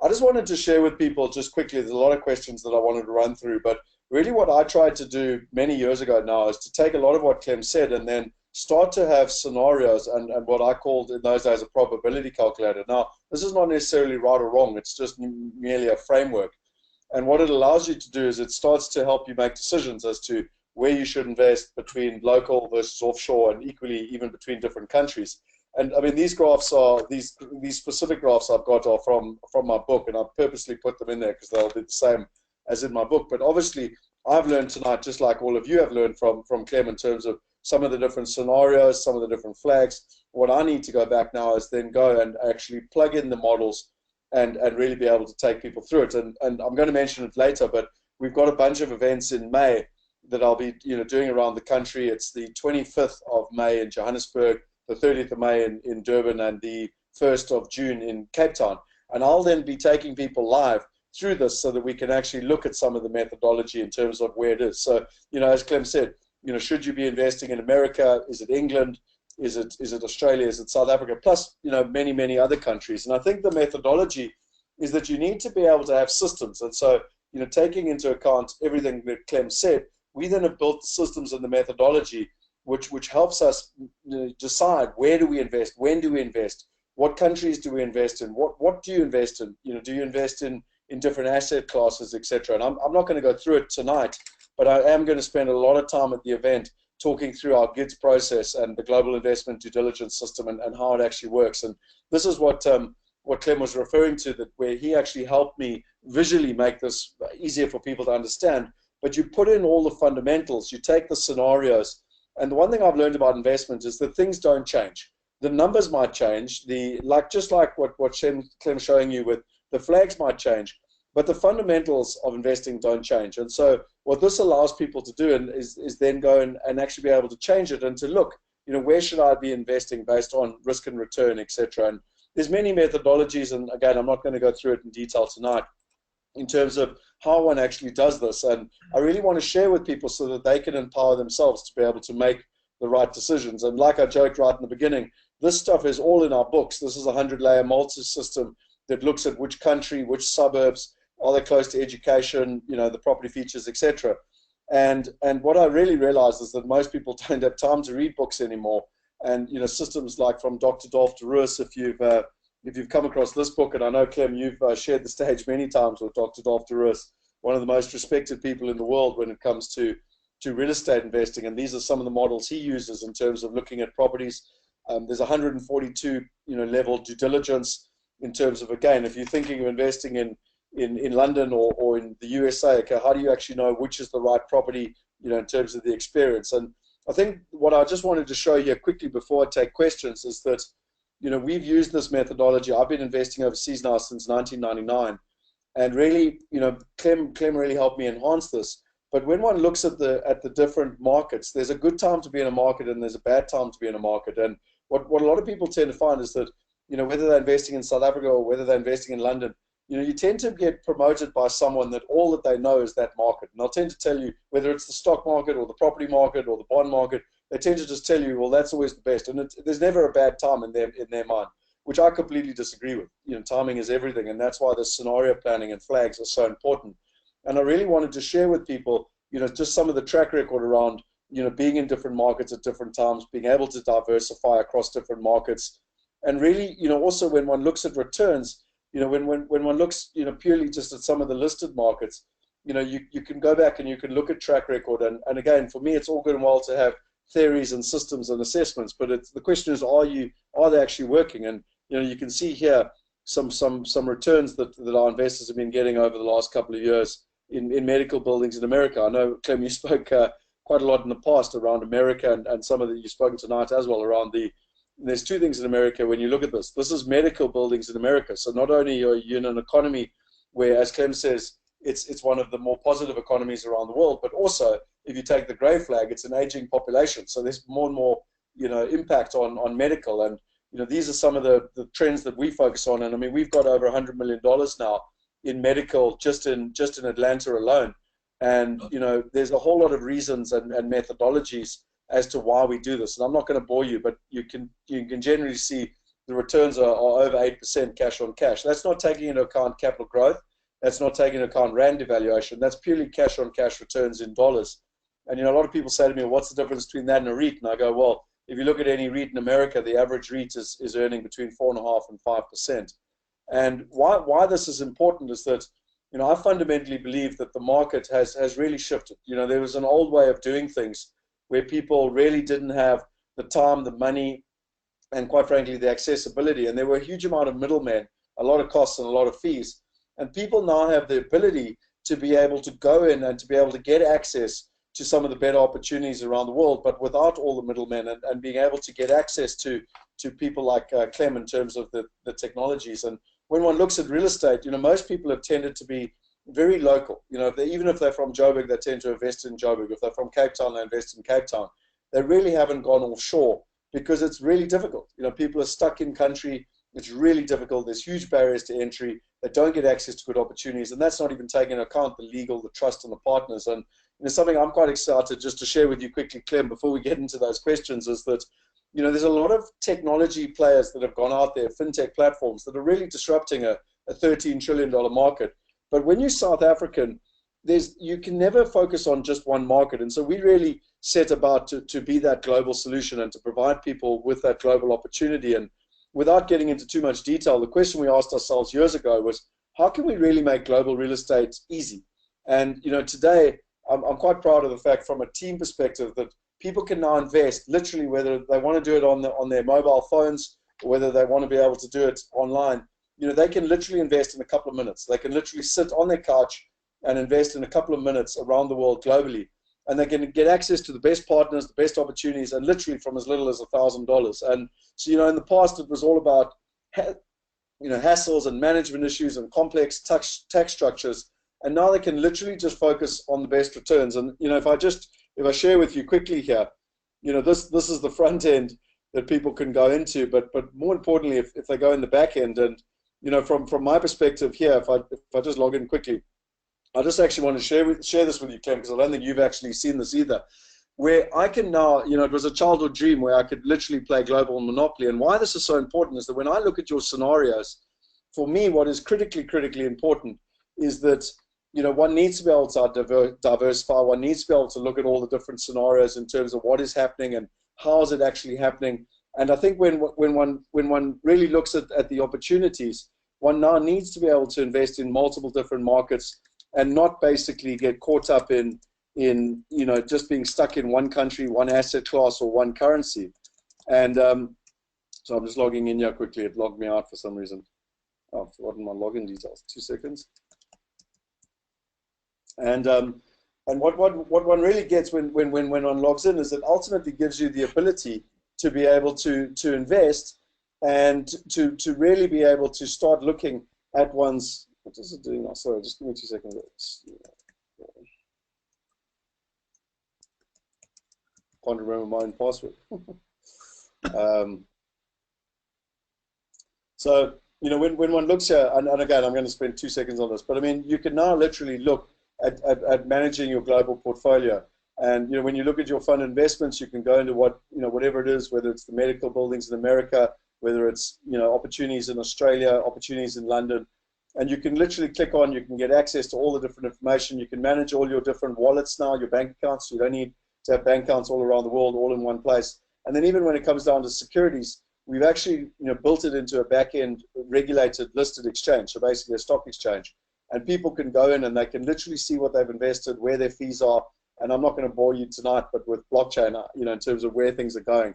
I just wanted to share with people just quickly, there's a lot of questions that I wanted to run through, but really what I tried to do many years ago now is to take a lot of what Clem said and then start to have scenarios and what I called in those days a probability calculator. Now, this is not necessarily right or wrong. It's just merely a framework. And what it allows you to do is it starts to help you make decisions as to where you should invest between local versus offshore, and equally even between different countries. And I mean, these graphs are these specific graphs I've got are from my book, and I've purposely put them in there because they'll be the same as in my book. But obviously, I've learned tonight, just like all of you have learned from Clem, in terms of some of the different scenarios, some of the different flags. What I need to go back now is then go and actually plug in the models and really be able to take people through it. And I'm going to mention it later, but we've got a bunch of events in May that I'll be doing around the country. It's the 25th of May in Johannesburg, the 30th of May in Durban, and the 1st of June in Cape Town. And I'll then be taking people live through this so that we can actually look at some of the methodology in terms of where it is. So, as Clem said, should you be investing in America? Is it England? Is it Australia? Is it South Africa? Plus, many, many other countries. And I think the methodology is that you need to be able to have systems. And so, taking into account everything that Clem said, we then have built the systems and the methodology which helps us decide where do we invest, when do we invest, what countries do we invest in, what do you invest in, do you invest in different asset classes, etc. And I'm not going to go through it tonight, but I am going to spend a lot of time at the event talking through our GIDS process and the global investment due diligence system and how it actually works. And this is what Clem was referring to, that where he actually helped me visually make this easier for people to understand. But you put in all the fundamentals, you take the scenarios, and the one thing I've learned about investment is that things don't change. The numbers might change, just like what Clem's showing you with the flags might change, but the fundamentals of investing don't change. And so what this allows people to do is then go and actually be able to change it and to look, where should I be investing based on risk and return, etc. And there's many methodologies, and again, I'm not going to go through it in detail tonight in terms of how one actually does this. And I really want to share with people so that they can empower themselves to be able to make the right decisions. And like I joked right in the beginning, this stuff is all in our books. This is a 100-layer multi-system that looks at which country, which suburbs, are they close to education, the property features, etc. And what I really realized is that most people don't have time to read books anymore. And systems like from Dr. Dolph de Roos, if you've come across this book, and I know, Clem, you've shared the stage many times with Dr. Dolph de Roos, one of the most respected people in the world when it comes to real estate investing. And these are some of the models he uses in terms of looking at properties. There's 142 level due diligence in terms of, again, if you're thinking of investing in London or in the USA, okay, how do you actually know which is the right property, in terms of the experience? And I think what I just wanted to show you quickly before I take questions is that, we've used this methodology. I've been investing overseas now since 1999, and really, Clem really helped me enhance this. But when one looks at the different markets, there's a good time to be in a market and there's a bad time to be in a market. And what a lot of people tend to find is that, whether they're investing in South Africa or whether they're investing in London, you tend to get promoted by someone that all that they know is that market. And they'll tend to tell you, whether it's the stock market or the property market or the bond market, they tend to just tell you, well, that's always the best. And there's never a bad time in their mind, which I completely disagree with. Timing is everything. And that's why the scenario planning and flags are so important. And I really wanted to share with people, just some of the track record around, being in different markets at different times, being able to diversify across different markets. And really, also when one looks at returns, when one looks, purely just at some of the listed markets, you can go back and you can look at track record. And again, for me, it's all good and well to have theories and systems and assessments, but the question is, are they actually working? And, you can see here some returns that our investors have been getting over the last couple of years in medical buildings in America. I know, Clem, you spoke quite a lot in the past around America, and some of that you've spoken tonight as well around there's two things in America when you look at this. This is medical buildings in America. So not only are you in an economy where, as Clem says, it's one of the more positive economies around the world, but also if you take the gray flag, it's an aging population. So there's more and more, impact on medical. And, these are some of the trends that we focus on. And I mean, we've got over $100 million now in medical just in Atlanta alone. And, there's a whole lot of reasons and methodologies as to why we do this. And I'm not going to bore you, but you can generally see the returns are over 8% cash on cash. That's not taking into account capital growth. That's not taking into account rand devaluation. That's purely cash on cash returns in dollars. And a lot of people say to me, what's the difference between that and a REIT? And I go, well, if you look at any REIT in America, the average REIT is earning between 4.5% and 5%. And why this is important is that, I fundamentally believe that the market has really shifted. There was an old way of doing things where people really didn't have the time, the money, and quite frankly, the accessibility. And there were a huge amount of middlemen, a lot of costs and a lot of fees. And people now have the ability to be able to go in and to be able to get access to some of the better opportunities around the world, but without all the middlemen, and being able to get access to people like Clem in terms of the technologies. And when one looks at real estate, most people have tended to be very local. Even if they're from Joburg, they tend to invest in Joburg. If they're from Cape Town, they invest in Cape Town. They really haven't gone offshore because it's really difficult. People are stuck in country. It's really difficult. There's huge barriers to entry. They don't get access to good opportunities, and that's not even taking into account the legal, the trust, and the partners. And something I'm quite excited just to share with you quickly, Clem, before we get into those questions, is that there's a lot of technology players that have gone out there, fintech platforms that are really disrupting a $13 trillion market. But when you're South African, you can never focus on just one market. And so we really set about to be that global solution and to provide people with that global opportunity. And without getting into too much detail, the question we asked ourselves years ago was, how can we really make global real estate easy? And today, I'm quite proud of the fact from a team perspective that people can now invest literally whether they want to do it on their mobile phones or whether they want to be able to do it online. They can literally invest in a couple of minutes. They can literally sit on their couch and invest in a couple of minutes around the world globally. And they can get access to the best partners, the best opportunities, and literally from as little as $1,000. And so, in the past, it was all about, hassles and management issues and complex tax structures. And now they can literally just focus on the best returns. And, if I share with you quickly here, this is the front end that people can go into. But more importantly, if they go in the back end, and, from my perspective here, if I just log in quickly, I just actually want to share this with you, Clem, because I don't think you've actually seen this either, where I can now, it was a childhood dream where I could literally play global Monopoly. And why this is so important is that when I look at your scenarios, for me, what is critically important is that, one needs to be able to diversify. One needs to be able to look at all the different scenarios in terms of what is happening and how is it actually happening. And I think when one really looks at the opportunities, one now needs to be able to invest in multiple different markets and not basically get caught up in just being stuck in one country, one asset class, or one currency. And so I'm just logging in here quickly. It logged me out for some reason. Oh, I've forgotten my login details. 2 seconds. And what one really gets when one logs in is it ultimately gives you the ability to be able to invest and to really be able to start looking at one's. What is it doing now? Sorry, just give me 2 seconds. Can't remember my own password. So, when one looks here, and again, I'm going to spend 2 seconds on this, but I mean, you can now literally look at managing your global portfolio. And, when you look at your fund investments, you can go into whatever it is, whether it's the medical buildings in America, whether it's, opportunities in Australia, opportunities in London. And you can literally click on, you can get access to all the different information. You can manage all your different wallets now, your bank accounts. You don't need to have bank accounts all around the world, all in one place. And then even when it comes down to securities, we've actually built it into a back-end regulated listed exchange, so basically a stock exchange. And people can go in and they can literally see what they've invested, where their fees are. And I'm not going to bore you tonight, but with blockchain, in terms of where things are going.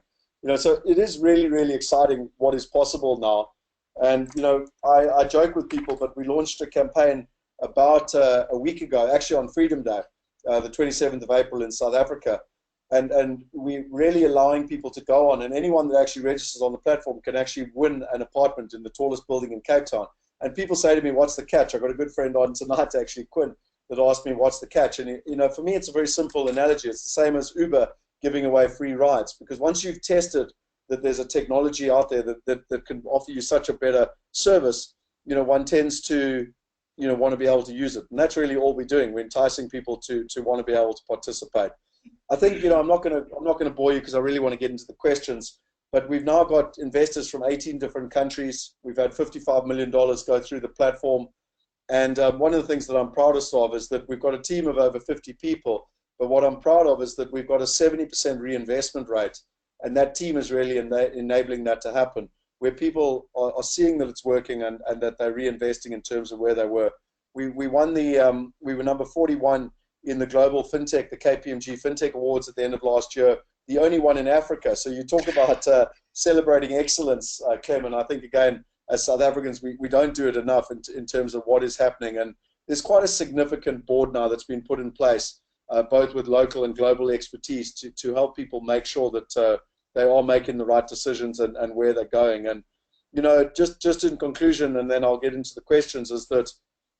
So it is really exciting what is possible now. And, I joke with people, but we launched a campaign about a week ago, actually on Freedom Day, the 27th of April in South Africa. And we're really allowing people to go on, and anyone that actually registers on the platform can actually win an apartment in the tallest building in Cape Town. And people say to me, what's the catch? I've got a good friend on tonight, actually, Quinn, that asked me, what's the catch? And, for me, it's a very simple analogy. It's the same as Uber giving away free rides, because once you've tested that there's a technology out there that can offer you such a better service, one tends to, want to be able to use it. And that's really all we're doing. We're enticing people to want to be able to participate. I think, I'm not going to bore you because I really want to get into the questions, but we've now got investors from 18 different countries. We've had $55 million go through the platform. And one of the things that I'm proudest of is that we've got a team of over 50 people. But what I'm proud of is that we've got a 70% reinvestment rate. And that team is really enabling that to happen, where people are seeing that it's working and that they're reinvesting in terms of where they were. We won we were number 41 in the global Fintech, the KPMG Fintech Awards at the end of last year, the only one in Africa. So you talk about celebrating excellence, Clem, and I think, again, as South Africans, we don't do it enough in terms of what is happening. And there's quite a significant board now that's been put in place, both with local and global expertise to help people make sure that they are making the right decisions and where they're going. And, you know, just in conclusion, and then I'll get into the questions, is that,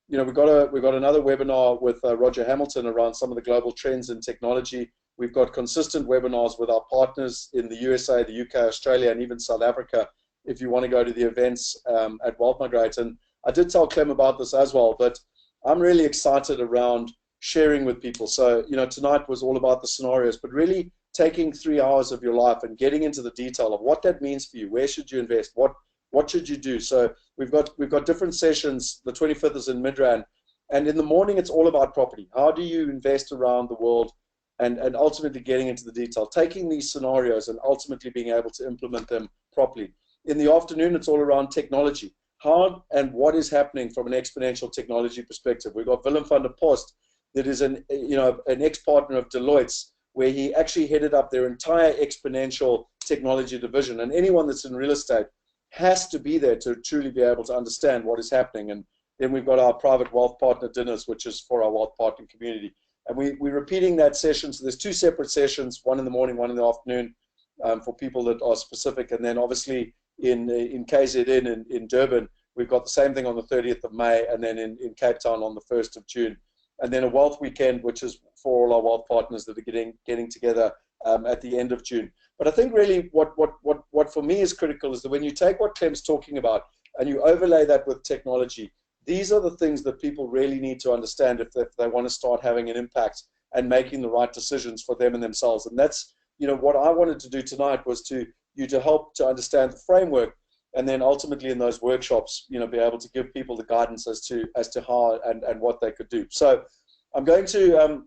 you know, we've got another webinar with Roger Hamilton around some of the global trends in technology. We've got consistent webinars with our partners in the USA, the UK, Australia, and even South Africa, if you want to go to the events at Migrate. And I did tell Clem about this as well, but I'm really excited around sharing with people. So, you know, tonight was all about the scenarios, but really taking 3 hours of your life and getting into the detail of what that means for you. Where should you invest? What should you do? So we've got different sessions. The 25th is in Midrand, and in the morning it's all about property. How do you invest around the world, and ultimately getting into the detail, taking these scenarios and ultimately being able to implement them properly. In the afternoon, it's all around technology. How and what is happening from an exponential technology perspective. We've got Willem van der Post, that is an ex-partner of Deloitte's, where he actually headed up their entire exponential technology division. And anyone that's in real estate has to be there to truly be able to understand what is happening. And then we've got our private wealth partner dinners, which is for our wealth partner community. And we're repeating that session. So there's 2 separate sessions, one in the morning, one in the afternoon, for people that are specific. And then obviously in KZN in Durban, we've got the same thing on the 30th of May, and then in Cape Town on the 1st of June. And then a wealth weekend, which is for all our wealth partners that are getting together at the end of June. But I think really what for me is critical is that when you take what Clem's talking about and you overlay that with technology, these are the things that people really need to understand if they want to start having an impact and making the right decisions for them and themselves. And that's, you know, what I wanted to do tonight was to help to understand the framework, and then ultimately in those workshops, you know, be able to give people the guidance as to how and what they could do. So I'm going to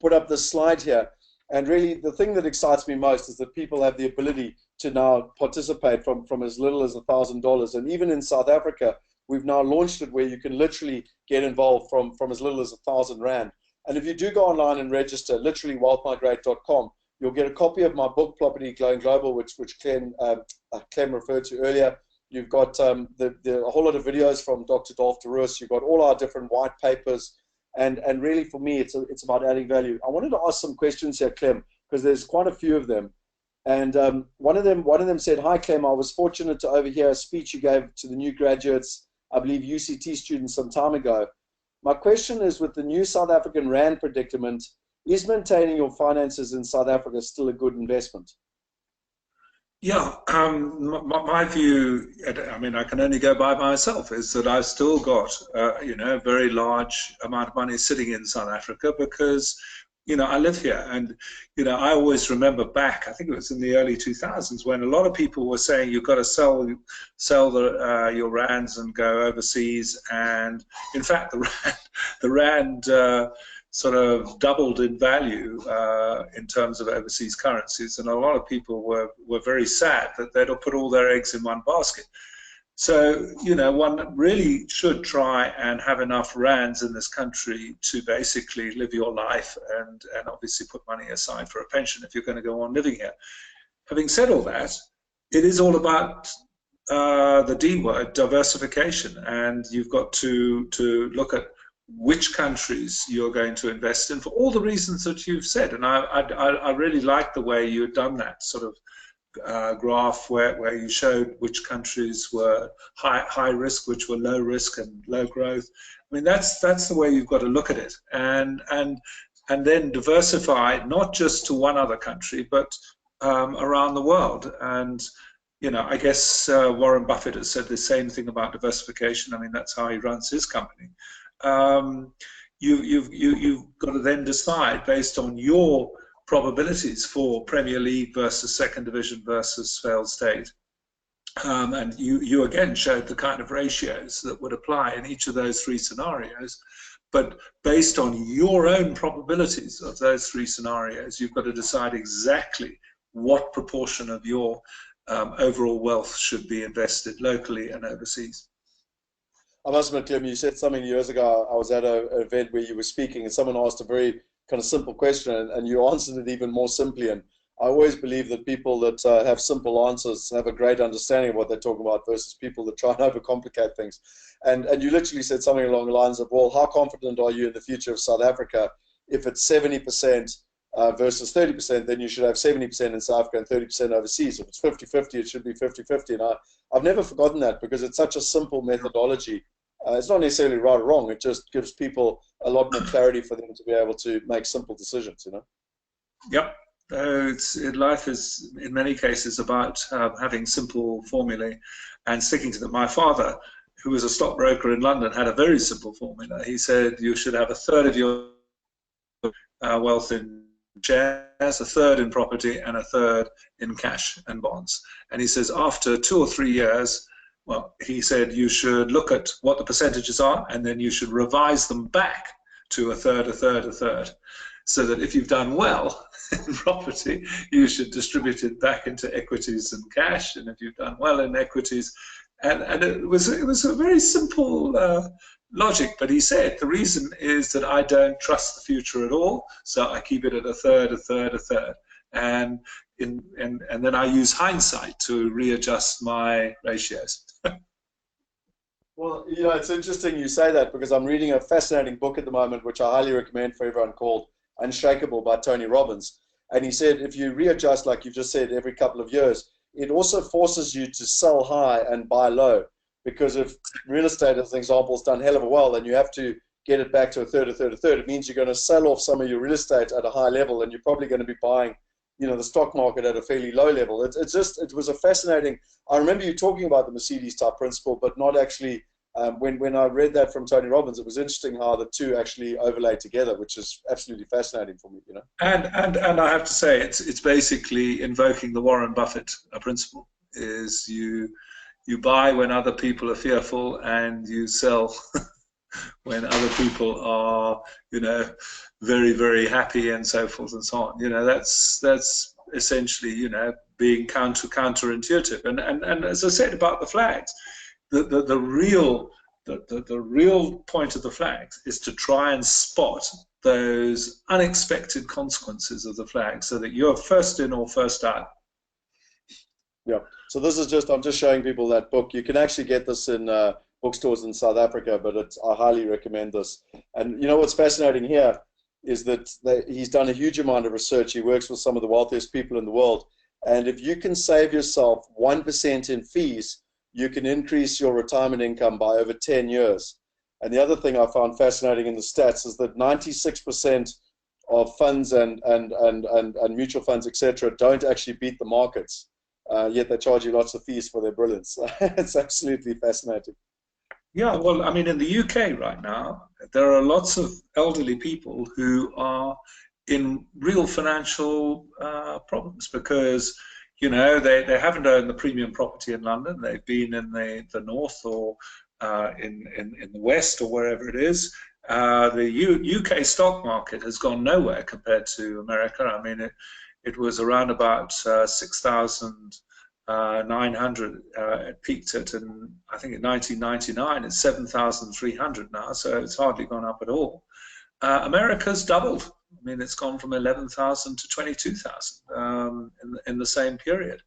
put up this slide here. And really the thing that excites me most is that people have the ability to now participate from as little as $1,000. And even in South Africa, we've now launched it where you can literally get involved from as little as 1,000 Rand. And if you do go online and register, literally wealthmigrate.com, you'll get a copy of my book, Property Going Global, which Clem referred to earlier. You've got a whole lot of videos from Dr. Dolph de Roos. You've got all our different white papers. And really, for me, it's about adding value. I wanted to ask some questions here, Clem, because there's quite a few of them. And one of them said, "Hi, Clem. I was fortunate to overhear a speech you gave to the new graduates, I believe UCT students, some time ago. My question is, with the new South African Rand predicament, is maintaining your finances in South Africa still a good investment?" Yeah, my view, I mean, I can only go by myself, is that I've still got, you know, a very large amount of money sitting in South Africa because, you know, I live here. And, you know, I always remember back, I think it was in the early 2000s, when a lot of people were saying you've got to sell your rands and go overseas. And in fact, the rand sort of doubled in value in terms of overseas currencies, and a lot of people were very sad that they'd put all their eggs in one basket. So, you know, one really should try and have enough rands in this country to basically live your life and obviously put money aside for a pension if you're going to go on living here. Having said all that, it is all about the D word, diversification, and you've got to look at which countries you're going to invest in for all the reasons that you've said. And I really like the way you had done that sort of graph where you showed which countries were high risk, which were low risk and low growth. I mean, that's the way you've got to look at it, and then diversify not just to one other country, but around the world. And you know, I guess Warren Buffett has said the same thing about diversification. I mean, that's how he runs his company. You've got to then decide based on your probabilities for Premier League versus Second Division versus failed state. And you again showed the kind of ratios that would apply in each of those 3 scenarios. But based on your own probabilities of those 3 scenarios, you've got to decide exactly what proportion of your overall wealth should be invested locally and overseas. I must admit, Clem, you said something years ago. I was at an event where you were speaking, and someone asked a very kind of simple question, and you answered it even more simply. And I always believe that people that have simple answers have a great understanding of what they're talking about versus people that try and overcomplicate things. And you literally said something along the lines of, well, how confident are you in the future of South Africa? If it's 70% versus 30%, then you should have 70% in South Africa and 30% overseas. If it's 50-50, it should be 50-50. And I've never forgotten that, because it's such a simple methodology. It's not necessarily right or wrong. It just gives people a lot more clarity for them to be able to make simple decisions, you know? Yep. Life is, in many cases, about having simple formulae and sticking to them. My father, who was a stockbroker in London, had a very simple formula. He said you should have a third of your wealth in shares, a third in property, and a third in cash and bonds. And he says after 2 or 3 years, well, he said you should look at what the percentages are, and then you should revise them back to a third, a third, a third, so that if you've done well in property, you should distribute it back into equities and cash, and if you've done well in equities, and it was a very simple logic. But he said the reason is that I don't trust the future at all, so I keep it at a third, a third, a third, and then I use hindsight to readjust my ratios. Well, you know, it's interesting you say that, because I'm reading a fascinating book at the moment, which I highly recommend for everyone, called Unshakable by Tony Robbins. And he said if you readjust, like you just said, every couple of years, it also forces you to sell high and buy low. Because if real estate, as an example, has done hell of a well, and you have to get it back to a third, a third, a third, it means you're going to sell off some of your real estate at a high level, and you're probably going to be buying, you know, the stock market at a fairly low level. It was a fascinating. I remember you talking about the Mercedes type principle, but not actually. When I read that from Tony Robbins, it was interesting how the two actually overlay together, which is absolutely fascinating for me, you know. And I have to say, it's basically invoking the Warren Buffett principle: is you buy when other people are fearful, and you sell when other people are, you know, very, very happy, and so forth and so on. You know, that's essentially, you know, being counterintuitive. And as I said about the flags, the real point of the flags is to try and spot those unexpected consequences of the flag, so that you're first in or first out. Yeah. So this is just, I'm just showing people that book. You can actually get this in bookstores in South Africa, but I highly recommend this. And you know what's fascinating here is that he's done a huge amount of research. He works with some of the wealthiest people in the world. And if you can save yourself 1% in fees, you can increase your retirement income by over 10 years. And the other thing I found fascinating in the stats is that 96% of funds and mutual funds, etc., don't actually beat the markets. Yet they charge you lots of fees for their brilliance. It's absolutely fascinating. Yeah, well, I mean, in the UK right now, there are lots of elderly people who are in real financial problems because, you know, they haven't owned the premium property in London. They've been in the north or in the west or wherever it is. The UK stock market has gone nowhere compared to America. I mean, it was around about 6,900. It peaked at, I think, in 1999. It's 7,300 now, so it's hardly gone up at all. America's doubled. I mean, it's gone from 11,000 to 22,000 in the same period.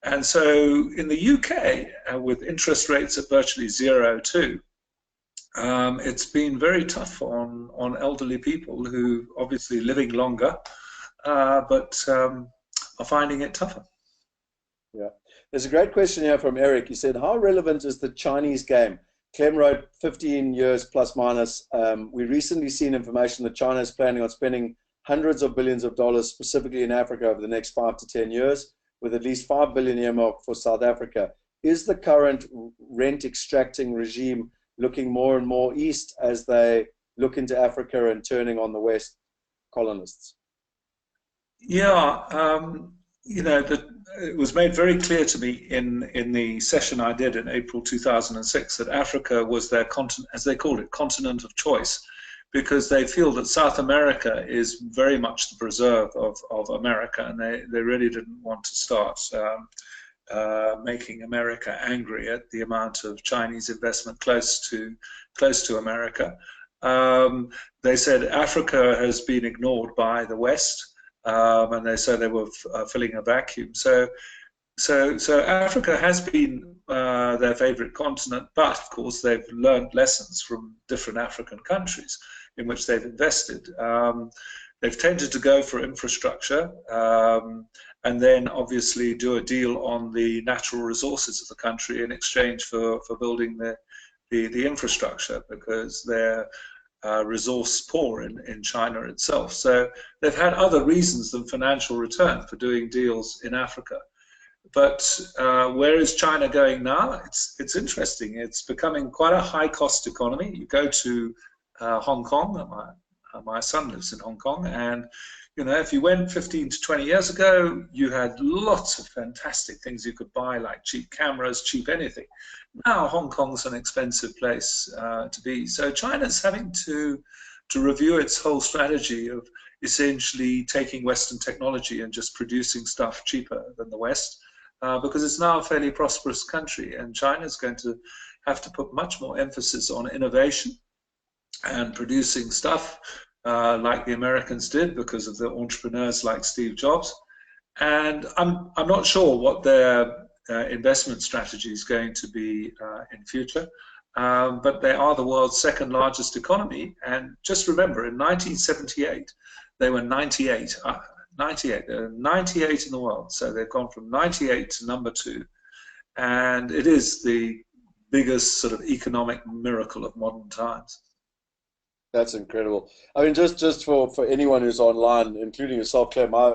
And so in the UK, with interest rates at virtually zero too, it's been very tough on elderly people who obviously living longer, but are finding it tougher. Yeah. There's a great question here from Eric. He said, how relevant is the Chinese game? Clem wrote 15 years plus minus. We recently seen information that China is planning on spending hundreds of billions of dollars specifically in Africa over the next 5 to 10 years, with at least 5 billion earmarked for South Africa. Is the current rent extracting regime looking more and more east as they look into Africa and turning on the West colonists? Yeah, you know, it was made very clear to me in the session I did in April 2006 that Africa was their continent, as they called it, continent of choice, because they feel that South America is very much the preserve of America, and they really didn't want to start making America angry at the amount of Chinese investment close to America. They said Africa has been ignored by the West, and they said they were filling a vacuum. So Africa has been their favorite continent, but of course they've learned lessons from different African countries in which they've invested. They've tended to go for infrastructure, and then obviously do a deal on the natural resources of the country in exchange for building the infrastructure, because they're resource poor in China itself. So they've had other reasons than financial return for doing deals in Africa. But where is China going now? It's interesting. It's becoming quite a high-cost economy. You go to Hong Kong. My son lives in Hong Kong, and if you went 15 to 20 years ago, you had lots of fantastic things you could buy, like cheap cameras, cheap anything. Now Hong Kong's an expensive place to be. So China's having to review its whole strategy of essentially taking Western technology and just producing stuff cheaper than the West, because it's now a fairly prosperous country, and China's going to have to put much more emphasis on innovation and producing stuff like the Americans did because of the entrepreneurs like Steve Jobs. And I'm not sure what their investment strategy is going to be in future, but they are the world's second largest economy. And just remember, in 1978, they were 98. 98. They're 98 in the world. So they've gone from 98 to number 2. And it is the biggest sort of economic miracle of modern times. That's incredible. I mean, just for anyone who's online, including yourself, Clem, I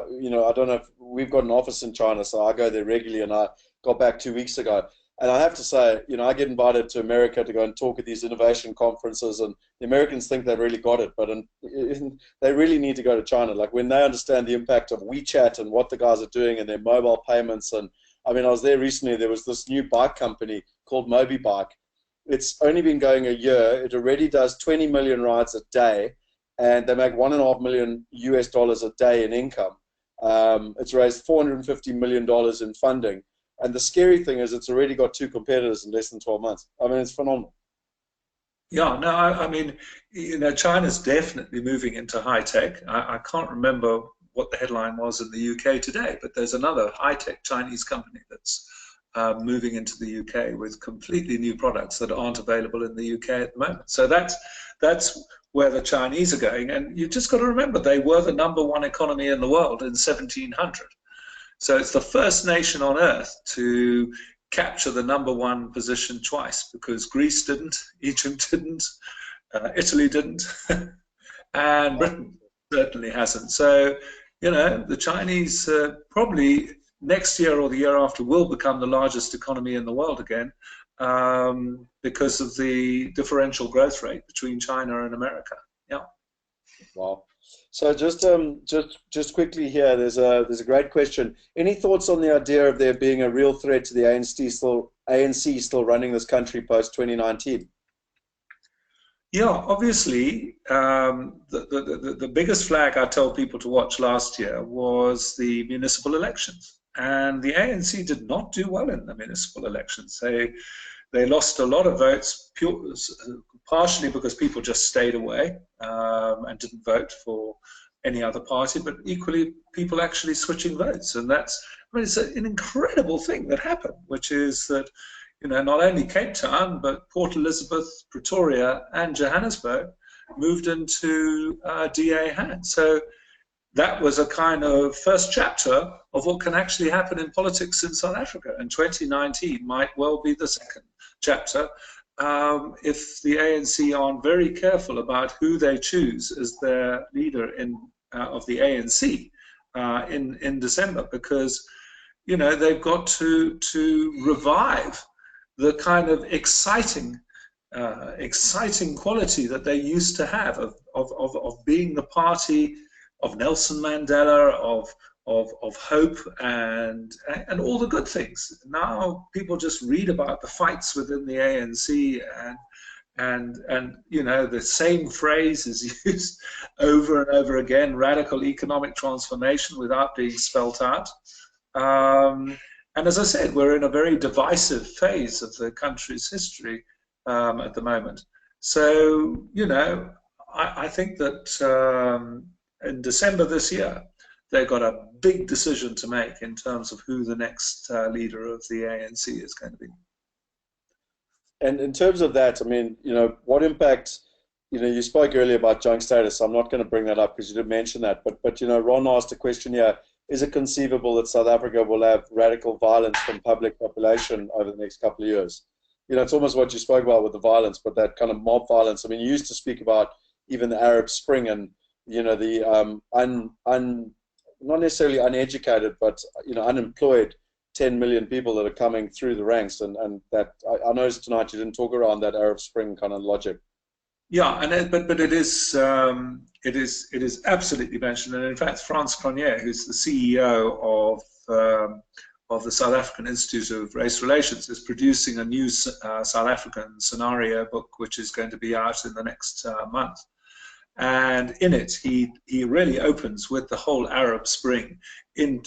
don't know if we've got an office in China, so I go there regularly, and I got back 2 weeks ago. And I have to say, I get invited to America to go and talk at these innovation conferences, and the Americans think they've really got it, but they really need to go to China. Like, when they understand the impact of WeChat and what the guys are doing and their mobile payments. And I mean, I was there recently. There was this new bike company called MobiBike. It's only been going a year. It already does 20 million rides a day, and they make $1.5 million a day in income. It's raised $450 million in funding. And the scary thing is it's already got 2 competitors in less than 12 months. I mean, it's phenomenal. Yeah, no, I mean, China's definitely moving into high tech. I can't remember what the headline was in the UK today, but there's another high tech Chinese company that's moving into the UK with completely new products that aren't available in the UK at the moment. So that's where the Chinese are going. And you've just got to remember, they were the #1 economy in the world in 1700. So it's the first nation on earth to capture the #1 position twice, because Greece didn't, Egypt didn't, Italy didn't, and Britain certainly hasn't. So, the Chinese probably next year or the year after will become the largest economy in the world again, because of the differential growth rate between China and America. Yeah. Wow. So just quickly here, there's a great question. Any thoughts on the idea of there being a real threat to the ANC still running this country post 2019? Yeah, obviously, the biggest flag I told people to watch last year was the municipal elections. And the ANC did not do well in the municipal elections. They lost a lot of votes, partially because people just stayed away and didn't vote for any other party, but equally people actually switching votes. And it's an incredible thing that happened, which is that, not only Cape Town, but Port Elizabeth, Pretoria, and Johannesburg moved into DA hands. So that was a kind of first chapter of what can actually happen in politics in South Africa. And 2019 might well be the second chapter if the ANC aren't very careful about who they choose as their leader of the ANC in December, because they've got to revive the kind of exciting quality that they used to have of being the party of Nelson Mandela, of hope and all the good things. Now people just read about the fights within the ANC, and you know, the same phrase is used over and over again: radical economic transformation, without being spelt out. And as I said, we're in a very divisive phase of the country's history at the moment. So, you know, I think that in December this year, they've got a big decision to make in terms of who the next leader of the ANC is going to be. And in terms of that, I mean, you know, what impact, you know, you spoke earlier about junk status. So I'm not going to bring that up because you did mention that. But you know, Ron asked a question here: is it conceivable that South Africa will have radical violence from public population over the next couple of years? You know, it's almost what you spoke about with the violence, but that kind of mob violence. I mean, you used to speak about even the Arab Spring and, you know, the not necessarily uneducated, but, you know, unemployed 10 million people that are coming through the ranks, and that I noticed tonight you didn't talk around that Arab Spring kind of logic. Yeah, and but it is absolutely mentioned, and in fact, Frans Cronje, who's the CEO of the South African Institute of Race Relations, is producing a new South African scenario book, which is going to be out in the next month. And in it, he really opens with the whole Arab Spring in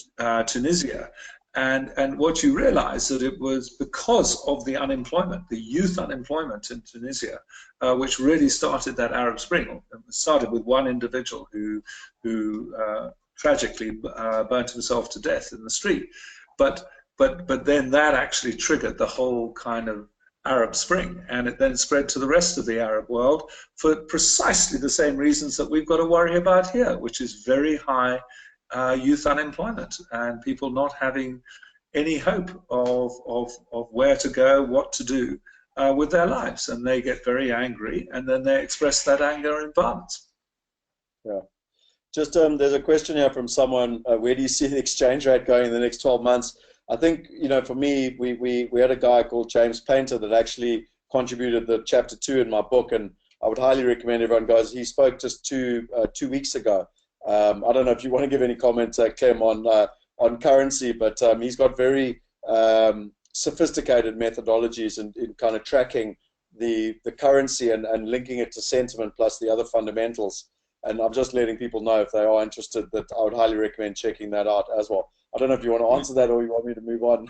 Tunisia. And what you realize that it was because of the unemployment, the youth unemployment in Tunisia, which really started that Arab Spring. It started with one individual who tragically burnt himself to death in the street. But then that actually triggered the whole kind of Arab Spring, and it then spread to the rest of the Arab world for precisely the same reasons that we've got to worry about here, which is very high youth unemployment and people not having any hope of where to go, what to do with their lives, and they get very angry, and then they express that anger in violence. Yeah. Just there's a question here from someone. Where do you see the exchange rate going in the next 12 months? I think, you know, for me, we had a guy called James Painter that actually contributed the chapter 2 in my book, and I would highly recommend everyone goes. He spoke just two weeks ago. I don't know if you want to give any comments, Clem, on currency, but he's got very sophisticated methodologies in kind of tracking the currency and linking it to sentiment plus the other fundamentals. And I'm just letting people know, if they are interested, that I would highly recommend checking that out as well. I don't know if you want to answer that or you want me to move on.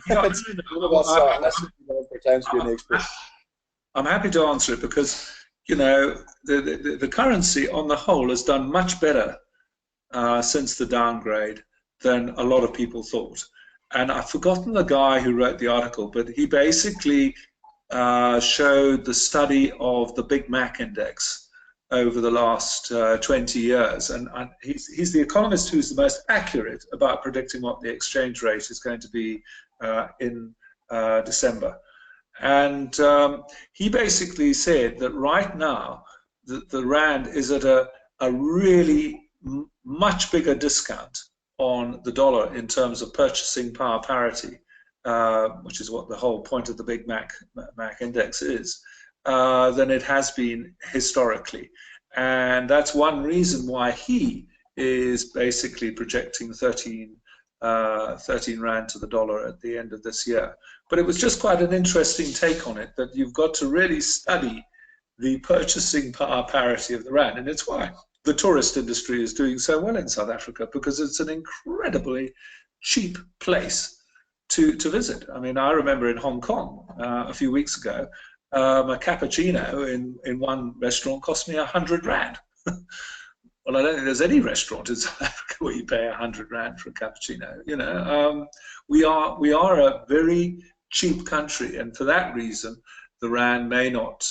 I'm happy to answer it because, you know, the currency on the whole has done much better since the downgrade than a lot of people thought. And I've forgotten the guy who wrote the article, but he basically showed the study of the Big Mac index over the last 20 years. And he's the economist who's the most accurate about predicting what the exchange rate is going to be in December. And he basically said that right now, the Rand is at a really much bigger discount on the dollar in terms of purchasing power parity, which is what the whole point of the Big Mac index is, than it has been historically. And that's one reason why he is basically projecting 13 Rand to the dollar at the end of this year. But it was just quite an interesting take on it, that you've got to really study the purchasing power parity of the Rand. And it's why the tourist industry is doing so well in South Africa, because it's an incredibly cheap place to visit. I mean, I remember in Hong Kong a few weeks ago, a cappuccino in one restaurant cost me 100 Rand. Well, I don't think there's any restaurant in South Africa where you pay 100 Rand for a cappuccino. You know, we are a very cheap country, and for that reason, the Rand may not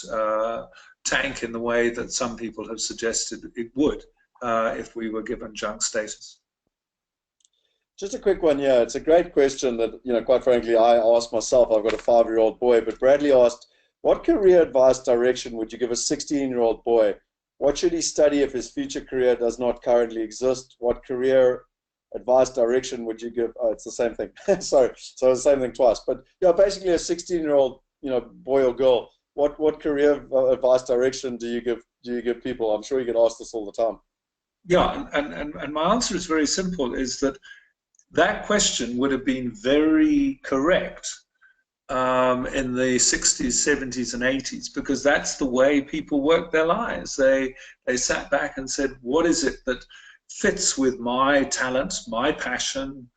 tank in the way that some people have suggested it would if we were given junk status. Just a quick one here. It's a great question that, you know, quite frankly, I asked myself. I've got a 5-year-old boy, but Bradley asked, what career advice direction would you give a 16-year-old boy? What should he study if his future career does not currently exist? What career advice direction would you give? Oh, it's the same thing. Sorry, so the same thing twice. But yeah, basically a 16-year-old, you know, boy or girl. What career advice direction do you give people? I'm sure you get asked this all the time. Yeah, and my answer is very simple: is that question would have been very correct in the 60s, 70s, and 80s, because that's the way people worked their lives. They sat back and said, what is it that fits with my talent, my passion,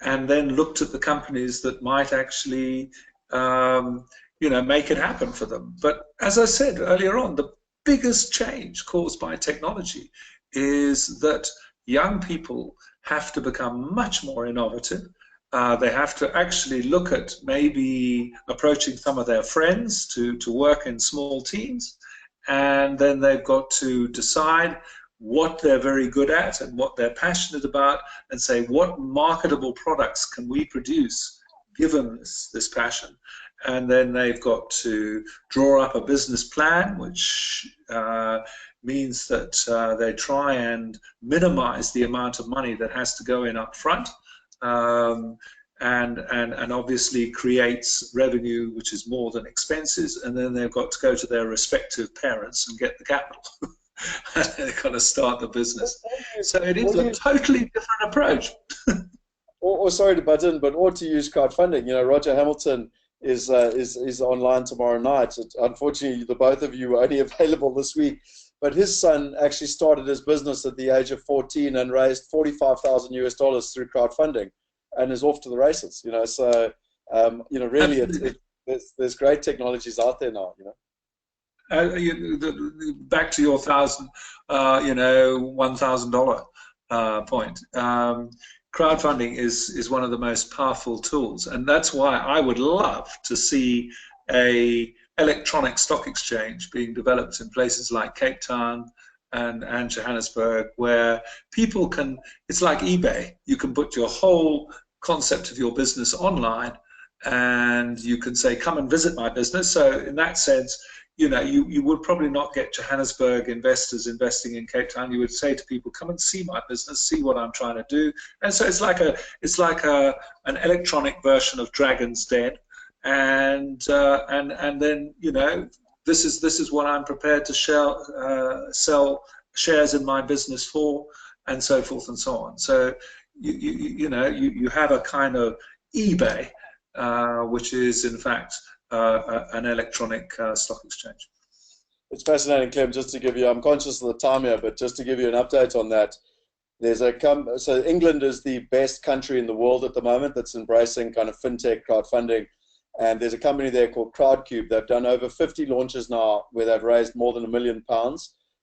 and then looked at the companies that might actually, make it happen for them. But as I said earlier on, the biggest change caused by technology is that young people have to become much more innovative. They have to actually look at maybe approaching some of their friends to work in small teams, and then they've got to decide what they're very good at and what they're passionate about, and say, what marketable products can we produce given this passion? And then they've got to draw up a business plan, which means that they try and minimize the amount of money that has to go in up front, and obviously creates revenue which is more than expenses, and then they've got to go to their respective parents and get the capital. They've got to start the business. So it is a totally different approach. or sorry to butt in, but or to use crowdfunding. Roger Hamilton is online tomorrow night. Unfortunately, the both of you are only available this week. But his son actually started his business at the age of 14 and raised $45,000 through crowdfunding, and is off to the races. So really, there's great technologies out there now. Back to your $1,000 point. Crowdfunding is one of the most powerful tools, and that's why I would love to see a electronic stock exchange being developed in places like Cape Town and Johannesburg, where people can, it's like eBay, you can put your whole concept of your business online, and you can say, come and visit my business. So in that sense, you would probably not get Johannesburg investors investing in Cape Town. You would say to people, come and see my business, see what I'm trying to do. And so it's like an electronic version of Dragon's Den. And then this is what I'm prepared to sell shares in my business for, and so forth and so on. So you have a kind of eBay, which is in fact an electronic stock exchange. It's fascinating, Clem. Just to give you, I'm conscious of the time here, but just to give you an update on that, so England is the best country in the world at the moment that's embracing kind of fintech crowdfunding. And there's a company there called Crowdcube. They've done over 50 launches now where they've raised more than £1 million.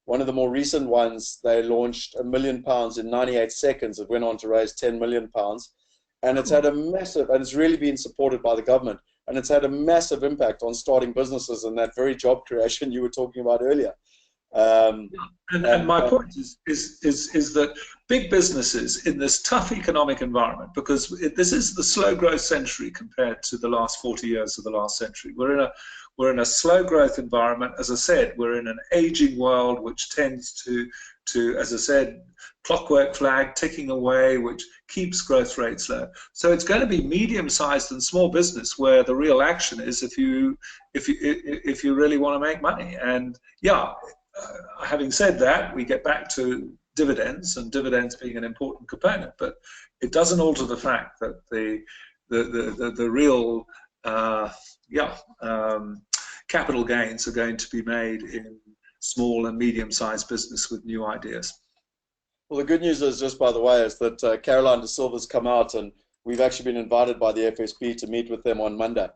One of the more recent ones, they launched £1 million in 98 seconds. It went on to raise £10 million. And it's had a massive, and it's really been supported by the government. And it's had a massive impact on starting businesses and that very job creation you were talking about earlier. And my point is that big businesses in this tough economic environment, because this is the slow growth century compared to the last 40 years of the last century. We're in a slow growth environment. As I said, we're in an aging world which tends to, as I said, clockwork flag ticking away, which keeps growth rates low. So it's going to be medium-sized and small business where the real action is if you really want to make money. And yeah. Having said that, we get back to dividends, and dividends being an important component, but it doesn't alter the fact that the real capital gains are going to be made in small and medium-sized business with new ideas. Well, the good news is, just by the way, is that Caroline De Silva's come out, and we've actually been invited by the FSB to meet with them on Monday.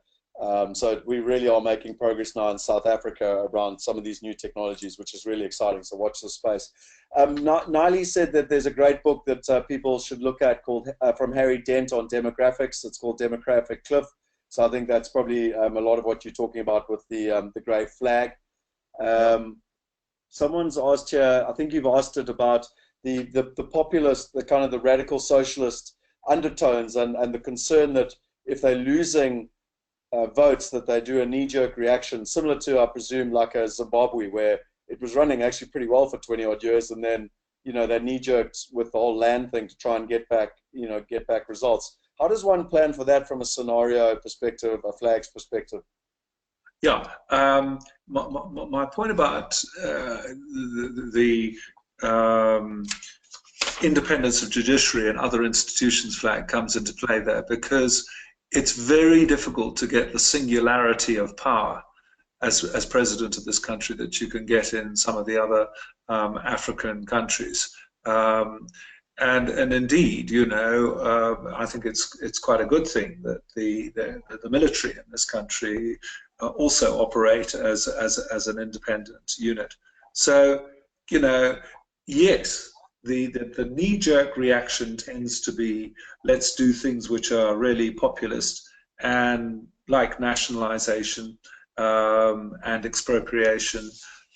So we really are making progress now in South Africa around some of these new technologies, which is really exciting. So watch the space. Niley said that there's a great book that people should look at called from Harry Dent on demographics. It's called Demographic Cliff. So I think that's probably a lot of what you're talking about with the grey flag. Someone's asked here, I think you've asked it about the populist, the kind of the radical socialist undertones, and the concern that if they're losing votes, that they do a knee-jerk reaction, similar to, I presume, like a Zimbabwe, where it was running actually pretty well for 20-odd years, and then they knee-jerked with the whole land thing to try and get back results. How does one plan for that from a scenario perspective, a flags perspective? Yeah, my point about the independence of judiciary and other institutions flag comes into play there, because it's very difficult to get the singularity of power as president of this country that you can get in some of the other African countries. And indeed, you know, I think it's quite a good thing that the military in this country also operate as an independent unit. So, you know, yes, the knee-jerk reaction tends to be, let's do things which are really populist and like nationalization and expropriation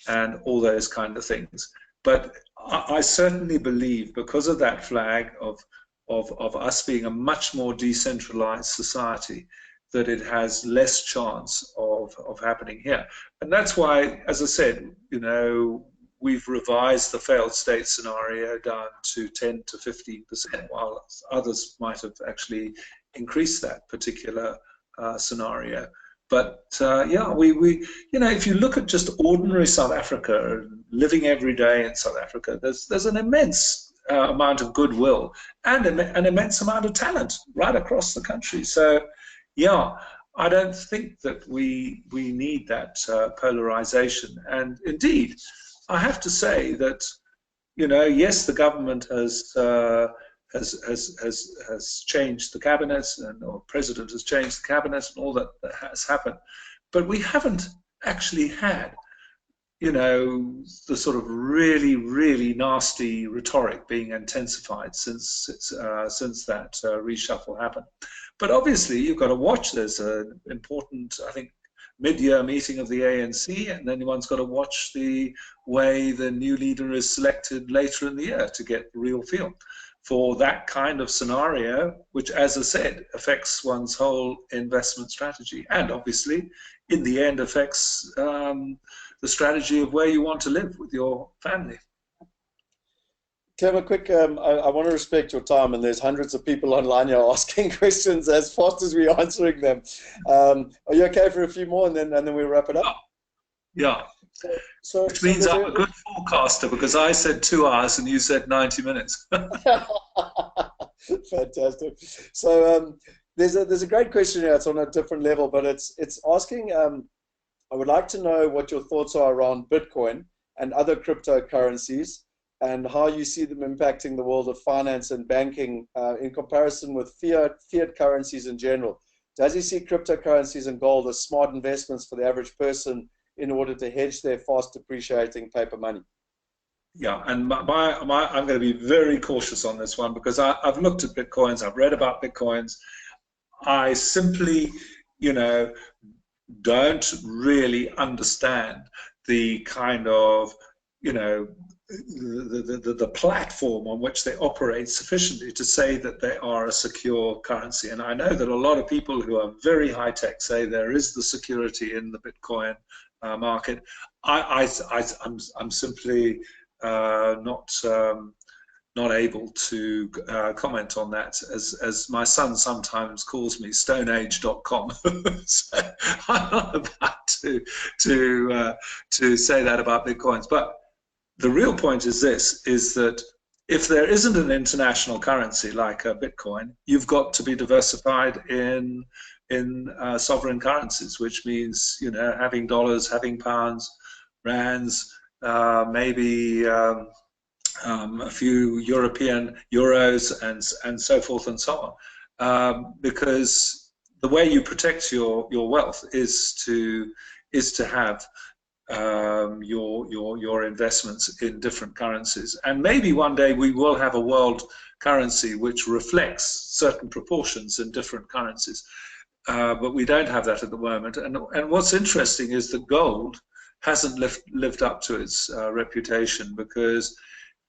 and all those kind of things. But I certainly believe, because of that flag of us being a much more decentralized society, that it has less chance of happening here. And that's why, as I said, you know, we've revised the failed state scenario down to 10 to 15%, while others might have actually increased that particular scenario. But yeah, we you know, if you look at just ordinary South Africa, living every day in South Africa, there's an immense amount of goodwill and an immense amount of talent right across the country. So yeah, I don't think that we need that polarization. And indeed, I have to say that, you know, yes, the government has changed the cabinet, and or president has changed the cabinet, and all that has happened, but we haven't actually had, you know, the sort of really nasty rhetoric being intensified since that reshuffle happened. But obviously, you've got to watch. There's an important, I think, mid-year meeting of the ANC, and then one's got to watch the way the new leader is selected later in the year to get the real feel for that kind of scenario, which, as I said, affects one's whole investment strategy, and obviously, in the end, affects the strategy of where you want to live with your family. Clem, a quick, I want to respect your time, and there's hundreds of people online here asking questions as fast as we're answering them. Are you okay for a few more, and then we'll wrap it up? Yeah. Which means I'm a good forecaster, because I said 2 hours and you said 90 minutes. Fantastic. So there's a great question here. It's on a different level, but it's asking, I would like to know what your thoughts are around Bitcoin and other cryptocurrencies, and how you see them impacting the world of finance and banking in comparison with fiat currencies in general. Does he see cryptocurrencies and gold as smart investments for the average person in order to hedge their fast depreciating paper money? Yeah, and I'm going to be very cautious on this one, because I've looked at Bitcoins, I've read about Bitcoins. I simply, you know, don't really understand the kind of, you know, the platform on which they operate sufficiently to say that they are a secure currency. And I know that a lot of people who are very high tech say there is the security in the Bitcoin market. I'm simply not able to comment on that, as my son sometimes calls me stoneage.com. So I'm not about to say that about Bitcoins. But the real point is this, is that if there isn't an international currency like a Bitcoin, you've got to be diversified in sovereign currencies, which means, you know, having dollars, having pounds, rands, maybe a few European euros, and so forth and so on, because the way you protect your wealth is to have your investments in different currencies. And maybe one day we will have a world currency which reflects certain proportions in different currencies, but we don't have that at the moment. And what's interesting is that gold hasn't lived up to its reputation, because,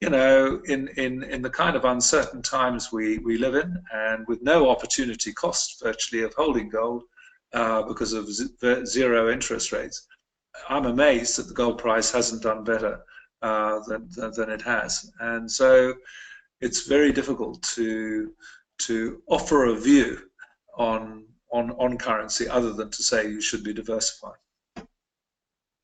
you know, in the kind of uncertain times we live in, and with no opportunity cost virtually of holding gold because of zero interest rates, I'm amazed that the gold price hasn't done better than it has. And so it's very difficult to offer a view on currency other than to say you should be diversified.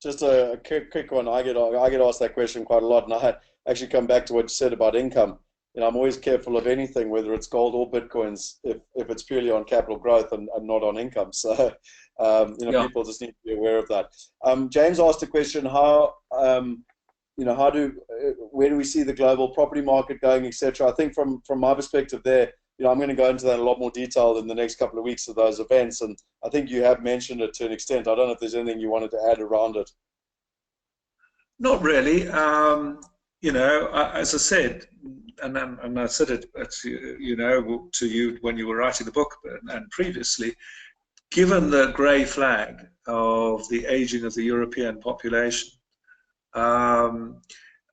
Just a quick one. I get asked that question quite a lot, and I actually come back to what you said about income. I'm always careful of anything, whether it's gold or Bitcoins, if it's purely on capital growth and not on income. So, Yeah. people just need to be aware of that. James asked a question, where do we see the global property market going, etc. I think from my perspective there, I'm going to go into that in a lot more detail in the next couple of weeks of those events. And I think you have mentioned it to an extent. I don't know if there's anything you wanted to add around it. Not really. As I said, and I said it, to you when you were writing the book and previously, given the grey flag of the aging of the European population,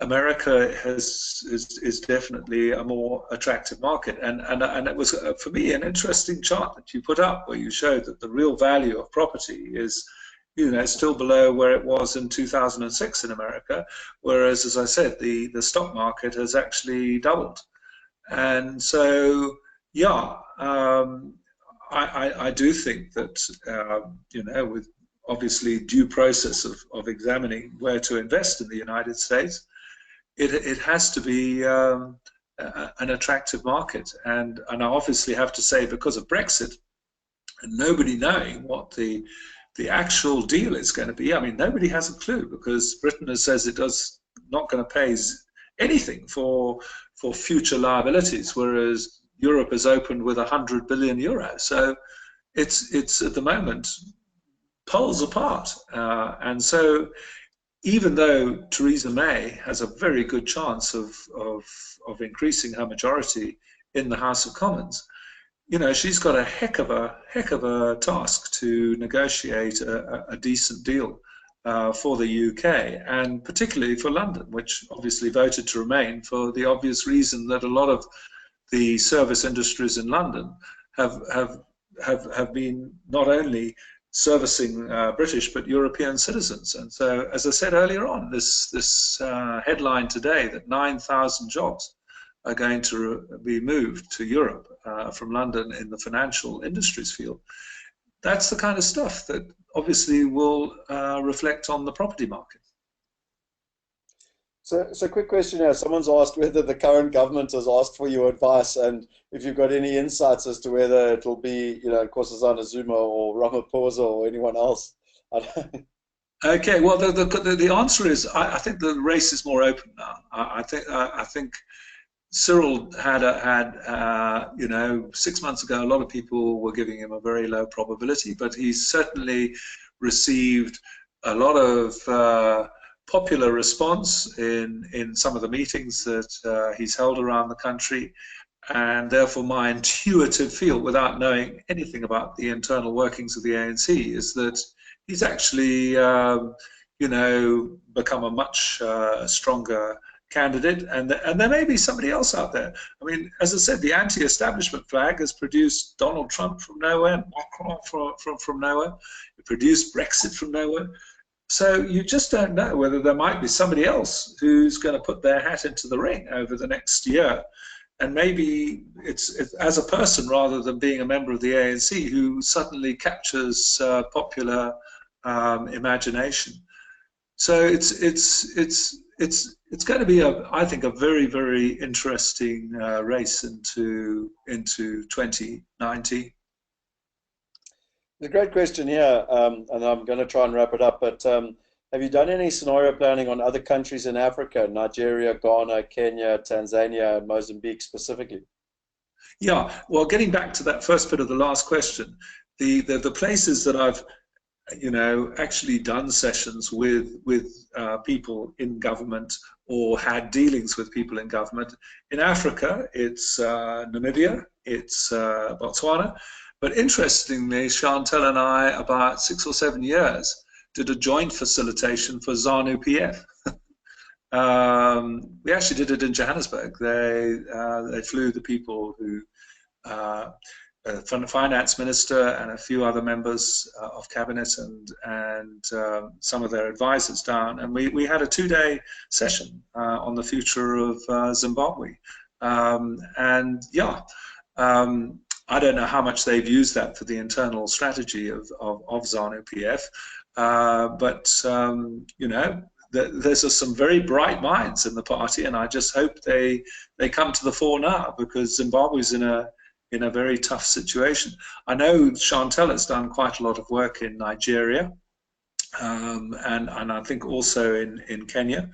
America is definitely a more attractive market, and it was for me an interesting chart that you put up where you showed that the real value of property is still below where it was in 2006 in America, whereas, as I said, the stock market has actually doubled. And so, yeah, I do think that, with obviously due process of examining where to invest in the United States, it has to be an attractive market. And I obviously have to say, because of Brexit, and nobody knowing what the actual deal is going to be. I mean, nobody has a clue, because Britain says it does not going to pay anything for future liabilities, whereas Europe has opened with 100 billion euros. So it's at the moment poles apart, and so even though Theresa May has a very good chance of increasing her majority in the House of Commons, she's got a heck of a task to negotiate a decent deal for the UK, and particularly for London, which obviously voted to remain for the obvious reason that a lot of the service industries in London have been not only servicing British but European citizens. And so, as I said earlier on, this headline today that 9,000 jobs are going to be moved to Europe from London in the financial industries field. That's the kind of stuff that obviously will reflect on the property market. So quick question here. Someone's asked whether the current government has asked for your advice, and if you've got any insights as to whether it'll be, Nkosazana Zuma or Ramaphosa or anyone else. Okay, well, the answer is I think the race is more open now. I think Cyril had 6 months ago, a lot of people were giving him a very low probability, but he's certainly received a lot of popular response in some of the meetings that he's held around the country. And therefore, my intuitive feel, without knowing anything about the internal workings of the ANC, is that he's actually, become a much stronger candidate, and there may be somebody else out there. I mean, as I said, the anti-establishment flag has produced Donald Trump from nowhere, Macron from nowhere. It produced Brexit from nowhere. So you just don't know whether there might be somebody else who's going to put their hat into the ring over the next year. And maybe it's as a person rather than being a member of the ANC who suddenly captures popular imagination. So it's going to be, I think, a very, very interesting race into 2019. A great question here, and I'm going to try and wrap it up, but have you done any scenario planning on other countries in Africa, Nigeria, Ghana, Kenya, Tanzania, and Mozambique specifically? Yeah, well, getting back to that first bit of the last question, the places that I've actually done sessions with people in government or had dealings with people in government. In Africa, it's Namibia, it's Botswana. But interestingly, Chantel and I, about 6 or 7 years, did a joint facilitation for ZANU-PF. We actually did it in Johannesburg. They flew the people who, from the finance minister and a few other members of cabinet and some of their advisors down, and we had a 2-day session on the future of Zimbabwe. I don't know how much they've used that for the internal strategy of ZANU-PF, but there's some very bright minds in the party, and I just hope they come to the fore now, because Zimbabwe's in a very tough situation. I know Chantel has done quite a lot of work in Nigeria, and I think also in Kenya.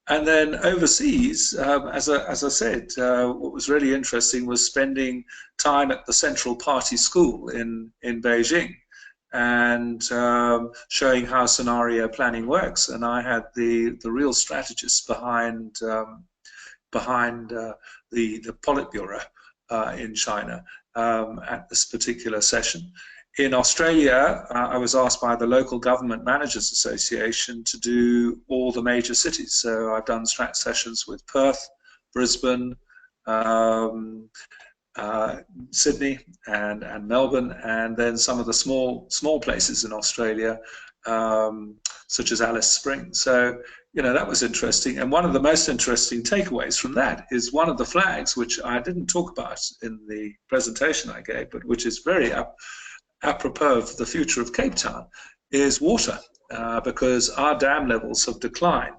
And then overseas, as I said, what was really interesting was spending time at the Central Party School in Beijing, and showing how scenario planning works. And I had the real strategists behind the Politburo in China at this particular session. In Australia, I was asked by the Local Government Managers Association to do all the major cities. So I've done strat sessions with Perth, Brisbane, Sydney and Melbourne, and then some of the small places in Australia, such as Alice Springs. So, you know, that was interesting. And one of the most interesting takeaways from that is one of the flags, which I didn't talk about in the presentation I gave, but which is very apropos of the future of Cape Town, is water, because our dam levels have declined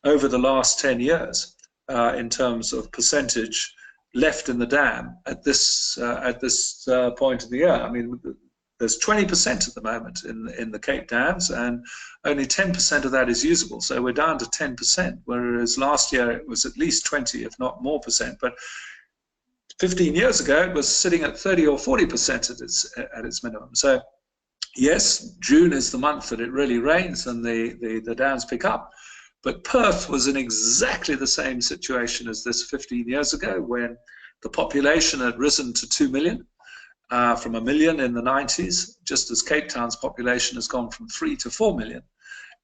over the last 10 years in terms of percentage left in the dam at this point of the year. I mean, there's 20% at the moment in the Cape dams, and only 10% of that is usable. So we're down to 10%, whereas last year it was at least 20, if not more percent. But 15 years ago, it was sitting at 30 or 40% at its minimum. So yes, June is the month that it really rains and the dams pick up. But Perth was in exactly the same situation as this 15 years ago, when the population had risen to 2 million from 1 million in the 90s, just as Cape Town's population has gone from 3 to 4 million.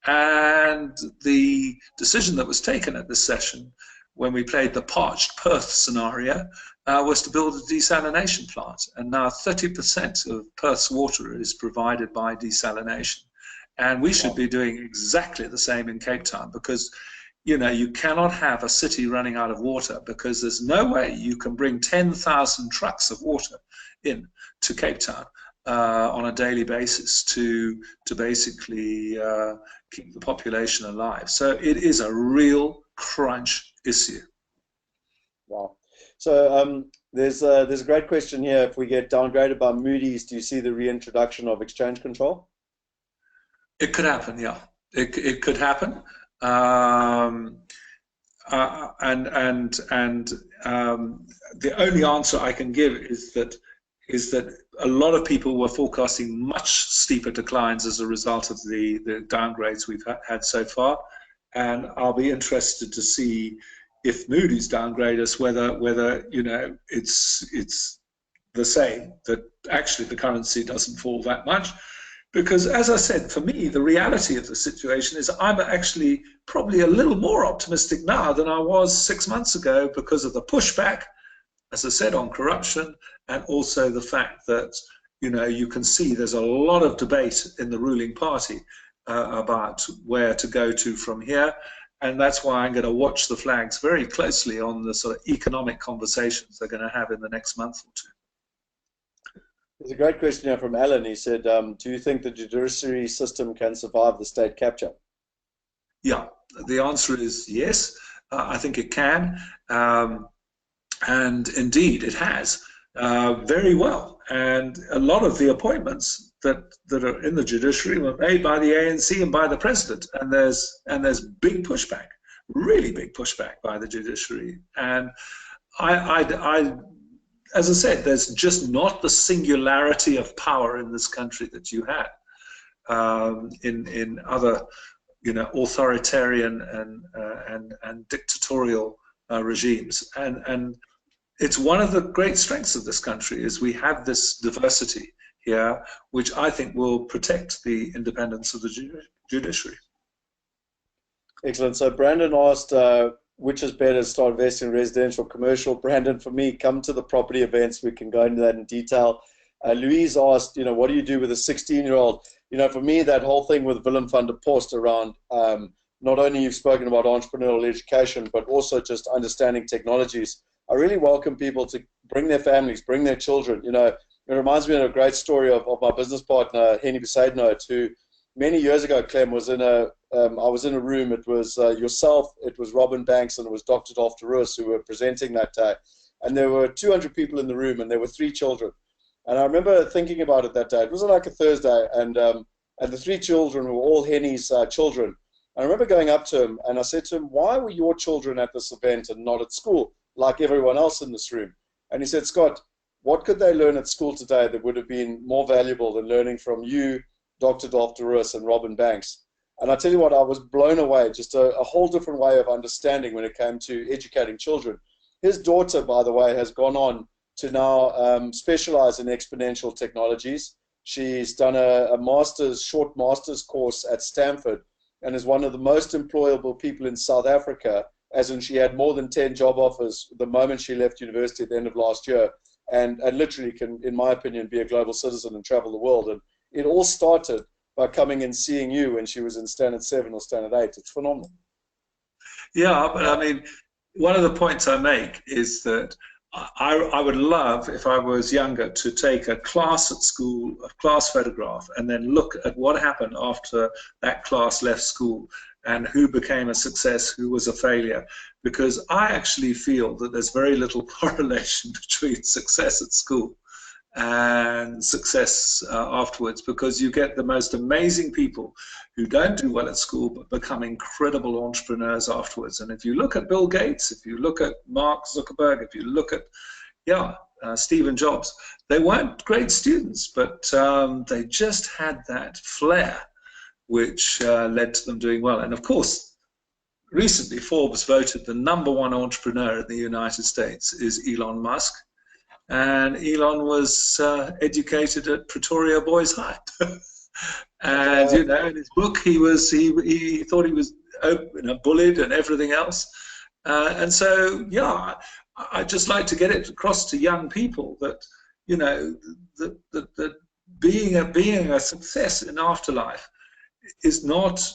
And the decision that was taken at this session, when we played the parched Perth scenario, was to build a desalination plant. And now 30% of Perth's water is provided by desalination. And we should be doing exactly the same in Cape Town, because, you know, you cannot have a city running out of water, because there's no way you can bring 10,000 trucks of water in to Cape Town on a daily basis to basically keep the population alive. So it is a real crunch issue. Wow. So there's a great question here. If we get downgraded by Moody's, do you see the reintroduction of exchange control? It could happen, yeah. It could happen, the only answer I can give is that a lot of people were forecasting much steeper declines as a result of the downgrades we've had so far, and I'll be interested to see if Moody's downgrade us whether you know it's the same, that actually the currency doesn't fall that much. Because, as I said, for me, the reality of the situation is I'm actually probably a little more optimistic now than I was 6 months ago, because of the pushback, as I said, on corruption, and also the fact that, you know, you can see there's a lot of debate in the ruling party about where to go to from here. And that's why I'm going to watch the flags very closely on the sort of economic conversations they're going to have in the next month or two. There's a great question here from Alan. He said, do you think the judiciary system can survive the state capture? Yeah, the answer is yes. I think it can. And indeed, it has very well. And a lot of the appointments that are in the judiciary were made by the ANC and by the president. And there's big pushback, really big pushback by the judiciary. And as I said, there's just not the singularity of power in this country that you had in other, you know, authoritarian and dictatorial regimes. And it's one of the great strengths of this country is we have this diversity here, which I think will protect the independence of the judiciary. Excellent. So Brandon asked, which is better, start investing in residential, commercial? Brandon, for me, come to the property events. We can go into that in detail. Louise asked, you know, what do you do with a 16-year-old? You know, for me, that whole thing with Willem van der Post around not only you've spoken about entrepreneurial education, but also just understanding technologies. I really welcome people to bring their families, bring their children. You know, it reminds me of a great story of my business partner, Henny Besaidnout, who many years ago, Clem, was in I was in a room. It was yourself, it was Robin Banks, and it was Dr. Doftarus who were presenting that day. And there were 200 people in the room, and there were 3 children. And I remember thinking about it that day. It was like a Thursday, and the 3 children were all Henny's children. I remember going up to him, and I said to him, "Why were your children at this event and not at school, like everyone else in this room?" And he said, "Scott, what could they learn at school today that would have been more valuable than learning from you, Dr. Doftarus, and Robin Banks?" And I tell you what, I was blown away, just a whole different way of understanding when it came to educating children. His daughter, by the way, has gone on to now specialize in exponential technologies. She's done a short master's course at Stanford, and is one of the most employable people in South Africa, as in she had more than 10 job offers the moment she left university at the end of last year, and literally can, in my opinion, be a global citizen and travel the world. And it all started by coming and seeing you when she was in Standard 7 or Standard 8. It's phenomenal. Yeah, but I mean, one of the points I make is that I would love, if I was younger, to take a class at school, a class photograph, and then look at what happened after that class left school and who became a success, who was a failure. Because I actually feel that there's very little correlation between success at school and success afterwards, because you get the most amazing people who don't do well at school but become incredible entrepreneurs afterwards. And if you look at Bill Gates, if you look at Mark Zuckerberg, if you look at Stephen Jobs, they weren't great students, but they just had that flair which led to them doing well. And of course, recently Forbes voted the #1 entrepreneur in the United States is Elon Musk. And Elon was educated at Pretoria Boys High. And you know, in his book, he thought he was bullied and everything else. And so, yeah, I'd just like to get it across to young people that, you know, that being a success in afterlife is not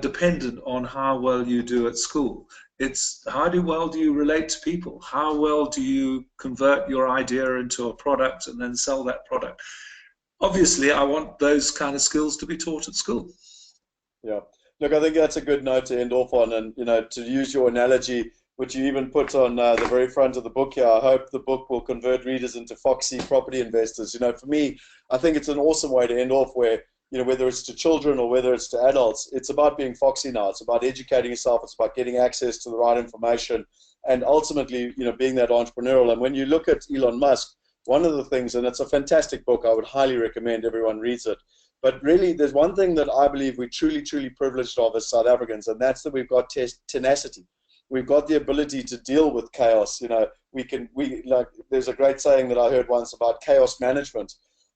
dependent on how well you do at school. It's how well do you relate to people? How well do you convert your idea into a product and then sell that product? Obviously, I want those kind of skills to be taught at school. Yeah. Look, I think that's a good note to end off on. And, you know, to use your analogy, which you even put on the very front of the book here, I hope the book will convert readers into foxy property investors. You know, for me, I think it's an awesome way to end off where, you know, whether it's to children or whether it's to adults, it's about being foxy now. It's about educating yourself. It's about getting access to the right information and ultimately, you know, being that entrepreneurial. And when you look at Elon Musk, one of the things, and it's a fantastic book, I would highly recommend everyone reads it. But really, there's one thing that I believe we're truly, truly privileged of as South Africans, and that's that we've got tenacity. We've got the ability to deal with chaos. You know, there's a great saying that I heard once about chaos management.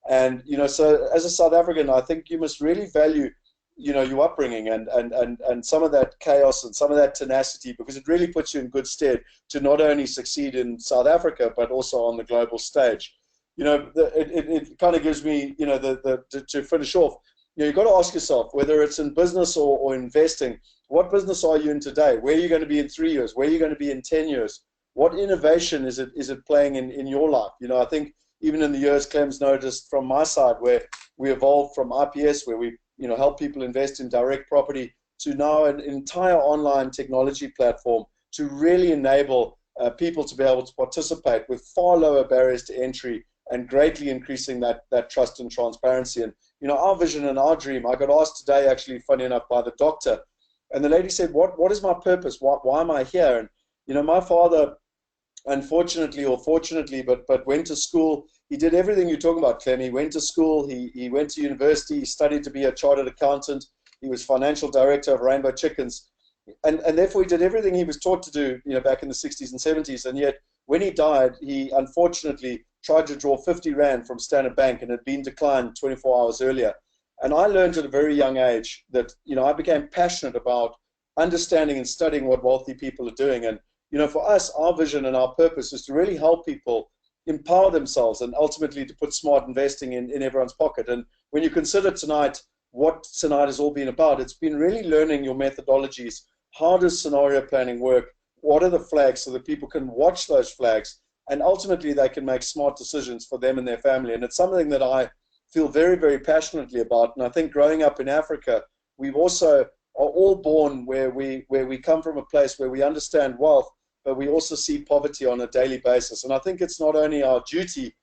And, you know, so as a South African, I think you must really value, you know, your upbringing and some of that chaos and some of that tenacity, because it really puts you in good stead to not only succeed in South Africa, but also on the global stage. You know, it kind of gives me, you know, to finish off, you know, you've got to ask yourself, whether it's in business or investing, what business are you in today? Where are you going to be in 3 years? Where are you going to be in 10 years? What innovation is it playing in your life? You know, I think even in the years Clem's noticed from my side, where we evolved from IPS, where we, you know, help people invest in direct property, to now an entire online technology platform to really enable people to be able to participate with far lower barriers to entry and greatly increasing that trust and transparency. And, you know, our vision and our dream, I got asked today, actually, funny enough, by the doctor, and the lady said, what is my purpose? Why am I here? And, you know, my father, unfortunately or fortunately, but went to school. He did everything you're talking about, Clem. He went to school, he went to university, he studied to be a chartered accountant, he was financial director of Rainbow Chickens, and therefore he did everything he was taught to do, you know, back in the 60s and 70s. And yet when he died, he unfortunately tried to draw 50 Rand from Standard Bank and had been declined 24 hours earlier. And I learned at a very young age that, you know, I became passionate about understanding and studying what wealthy people are doing. And, you know, for us, our vision and our purpose is to really help people empower themselves and ultimately to put smart investing in everyone's pocket. And when you consider tonight, what tonight has all been about, it's been really learning your methodologies. How does scenario planning work? What are the flags, so that people can watch those flags and ultimately they can make smart decisions for them and their family? And it's something that I feel very, very passionately about. And I think growing up in Africa, we've also are all born where we come from a place where we understand wealth, but we also see poverty on a daily basis. And I think it's not only our duty,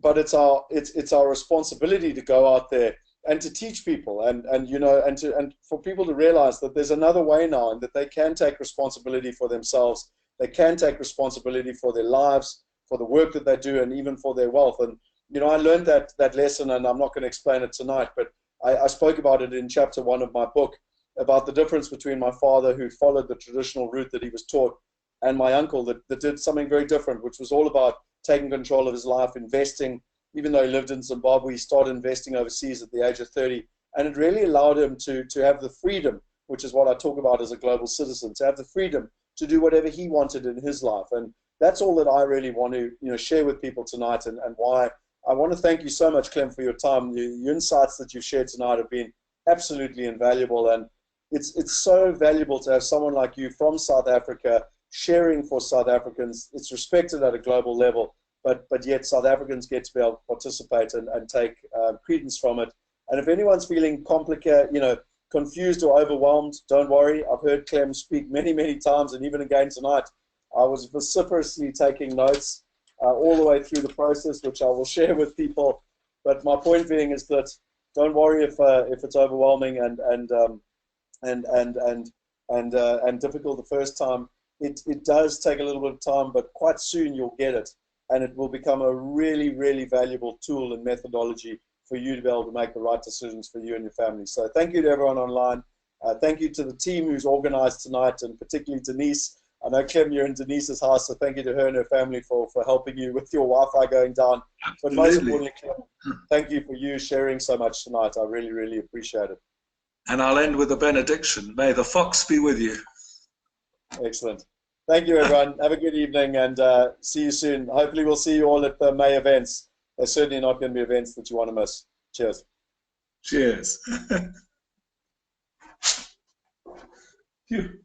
but it's our responsibility to go out there and to teach people, and you know, and for people to realize that there's another way now, and that they can take responsibility for themselves, they can take responsibility for their lives, for the work that they do, and even for their wealth. And you know, I learned that lesson, and I'm not going to explain it tonight, but I spoke about it in chapter 1 of my book, about the difference between my father, who followed the traditional route that he was taught, and my uncle that did something very different, which was all about taking control of his life, investing. Even though he lived in Zimbabwe, he started investing overseas at the age of 30. And it really allowed him to have the freedom, which is what I talk about as a global citizen, to have the freedom to do whatever he wanted in his life. And that's all that I really want to, you know, share with people tonight, and why I want to thank you so much, Clem, for your time. The insights that you've shared tonight have been absolutely invaluable. And it's so valuable to have someone like you from South Africa sharing for South Africans. It's respected at a global level, but yet South Africans get to be able to participate and take credence from it. And if anyone's feeling complicated, you know, confused or overwhelmed, don't worry. I've heard Clem speak many, many times, and even again tonight, I was vociferously taking notes all the way through the process, which I will share with people. But my point being is that don't worry if it's overwhelming and difficult the first time. It does take a little bit of time, but quite soon you'll get it, and it will become a really, really valuable tool and methodology for you to be able to make the right decisions for you and your family. So thank you to everyone online. Thank you to the team who's organized tonight, and particularly Denise. I know, Clem, you're in Denise's house, so thank you to her and her family for helping you with your Wi-Fi going down. But most importantly, Clem, thank you for you sharing so much tonight. I really, really appreciate it. And I'll end with a benediction. May the fox be with you. Excellent. Thank you, everyone. Have a good evening, and see you soon. Hopefully we'll see you all at the May events. There's certainly not going to be events that you want to miss. Cheers. Cheers. Phew.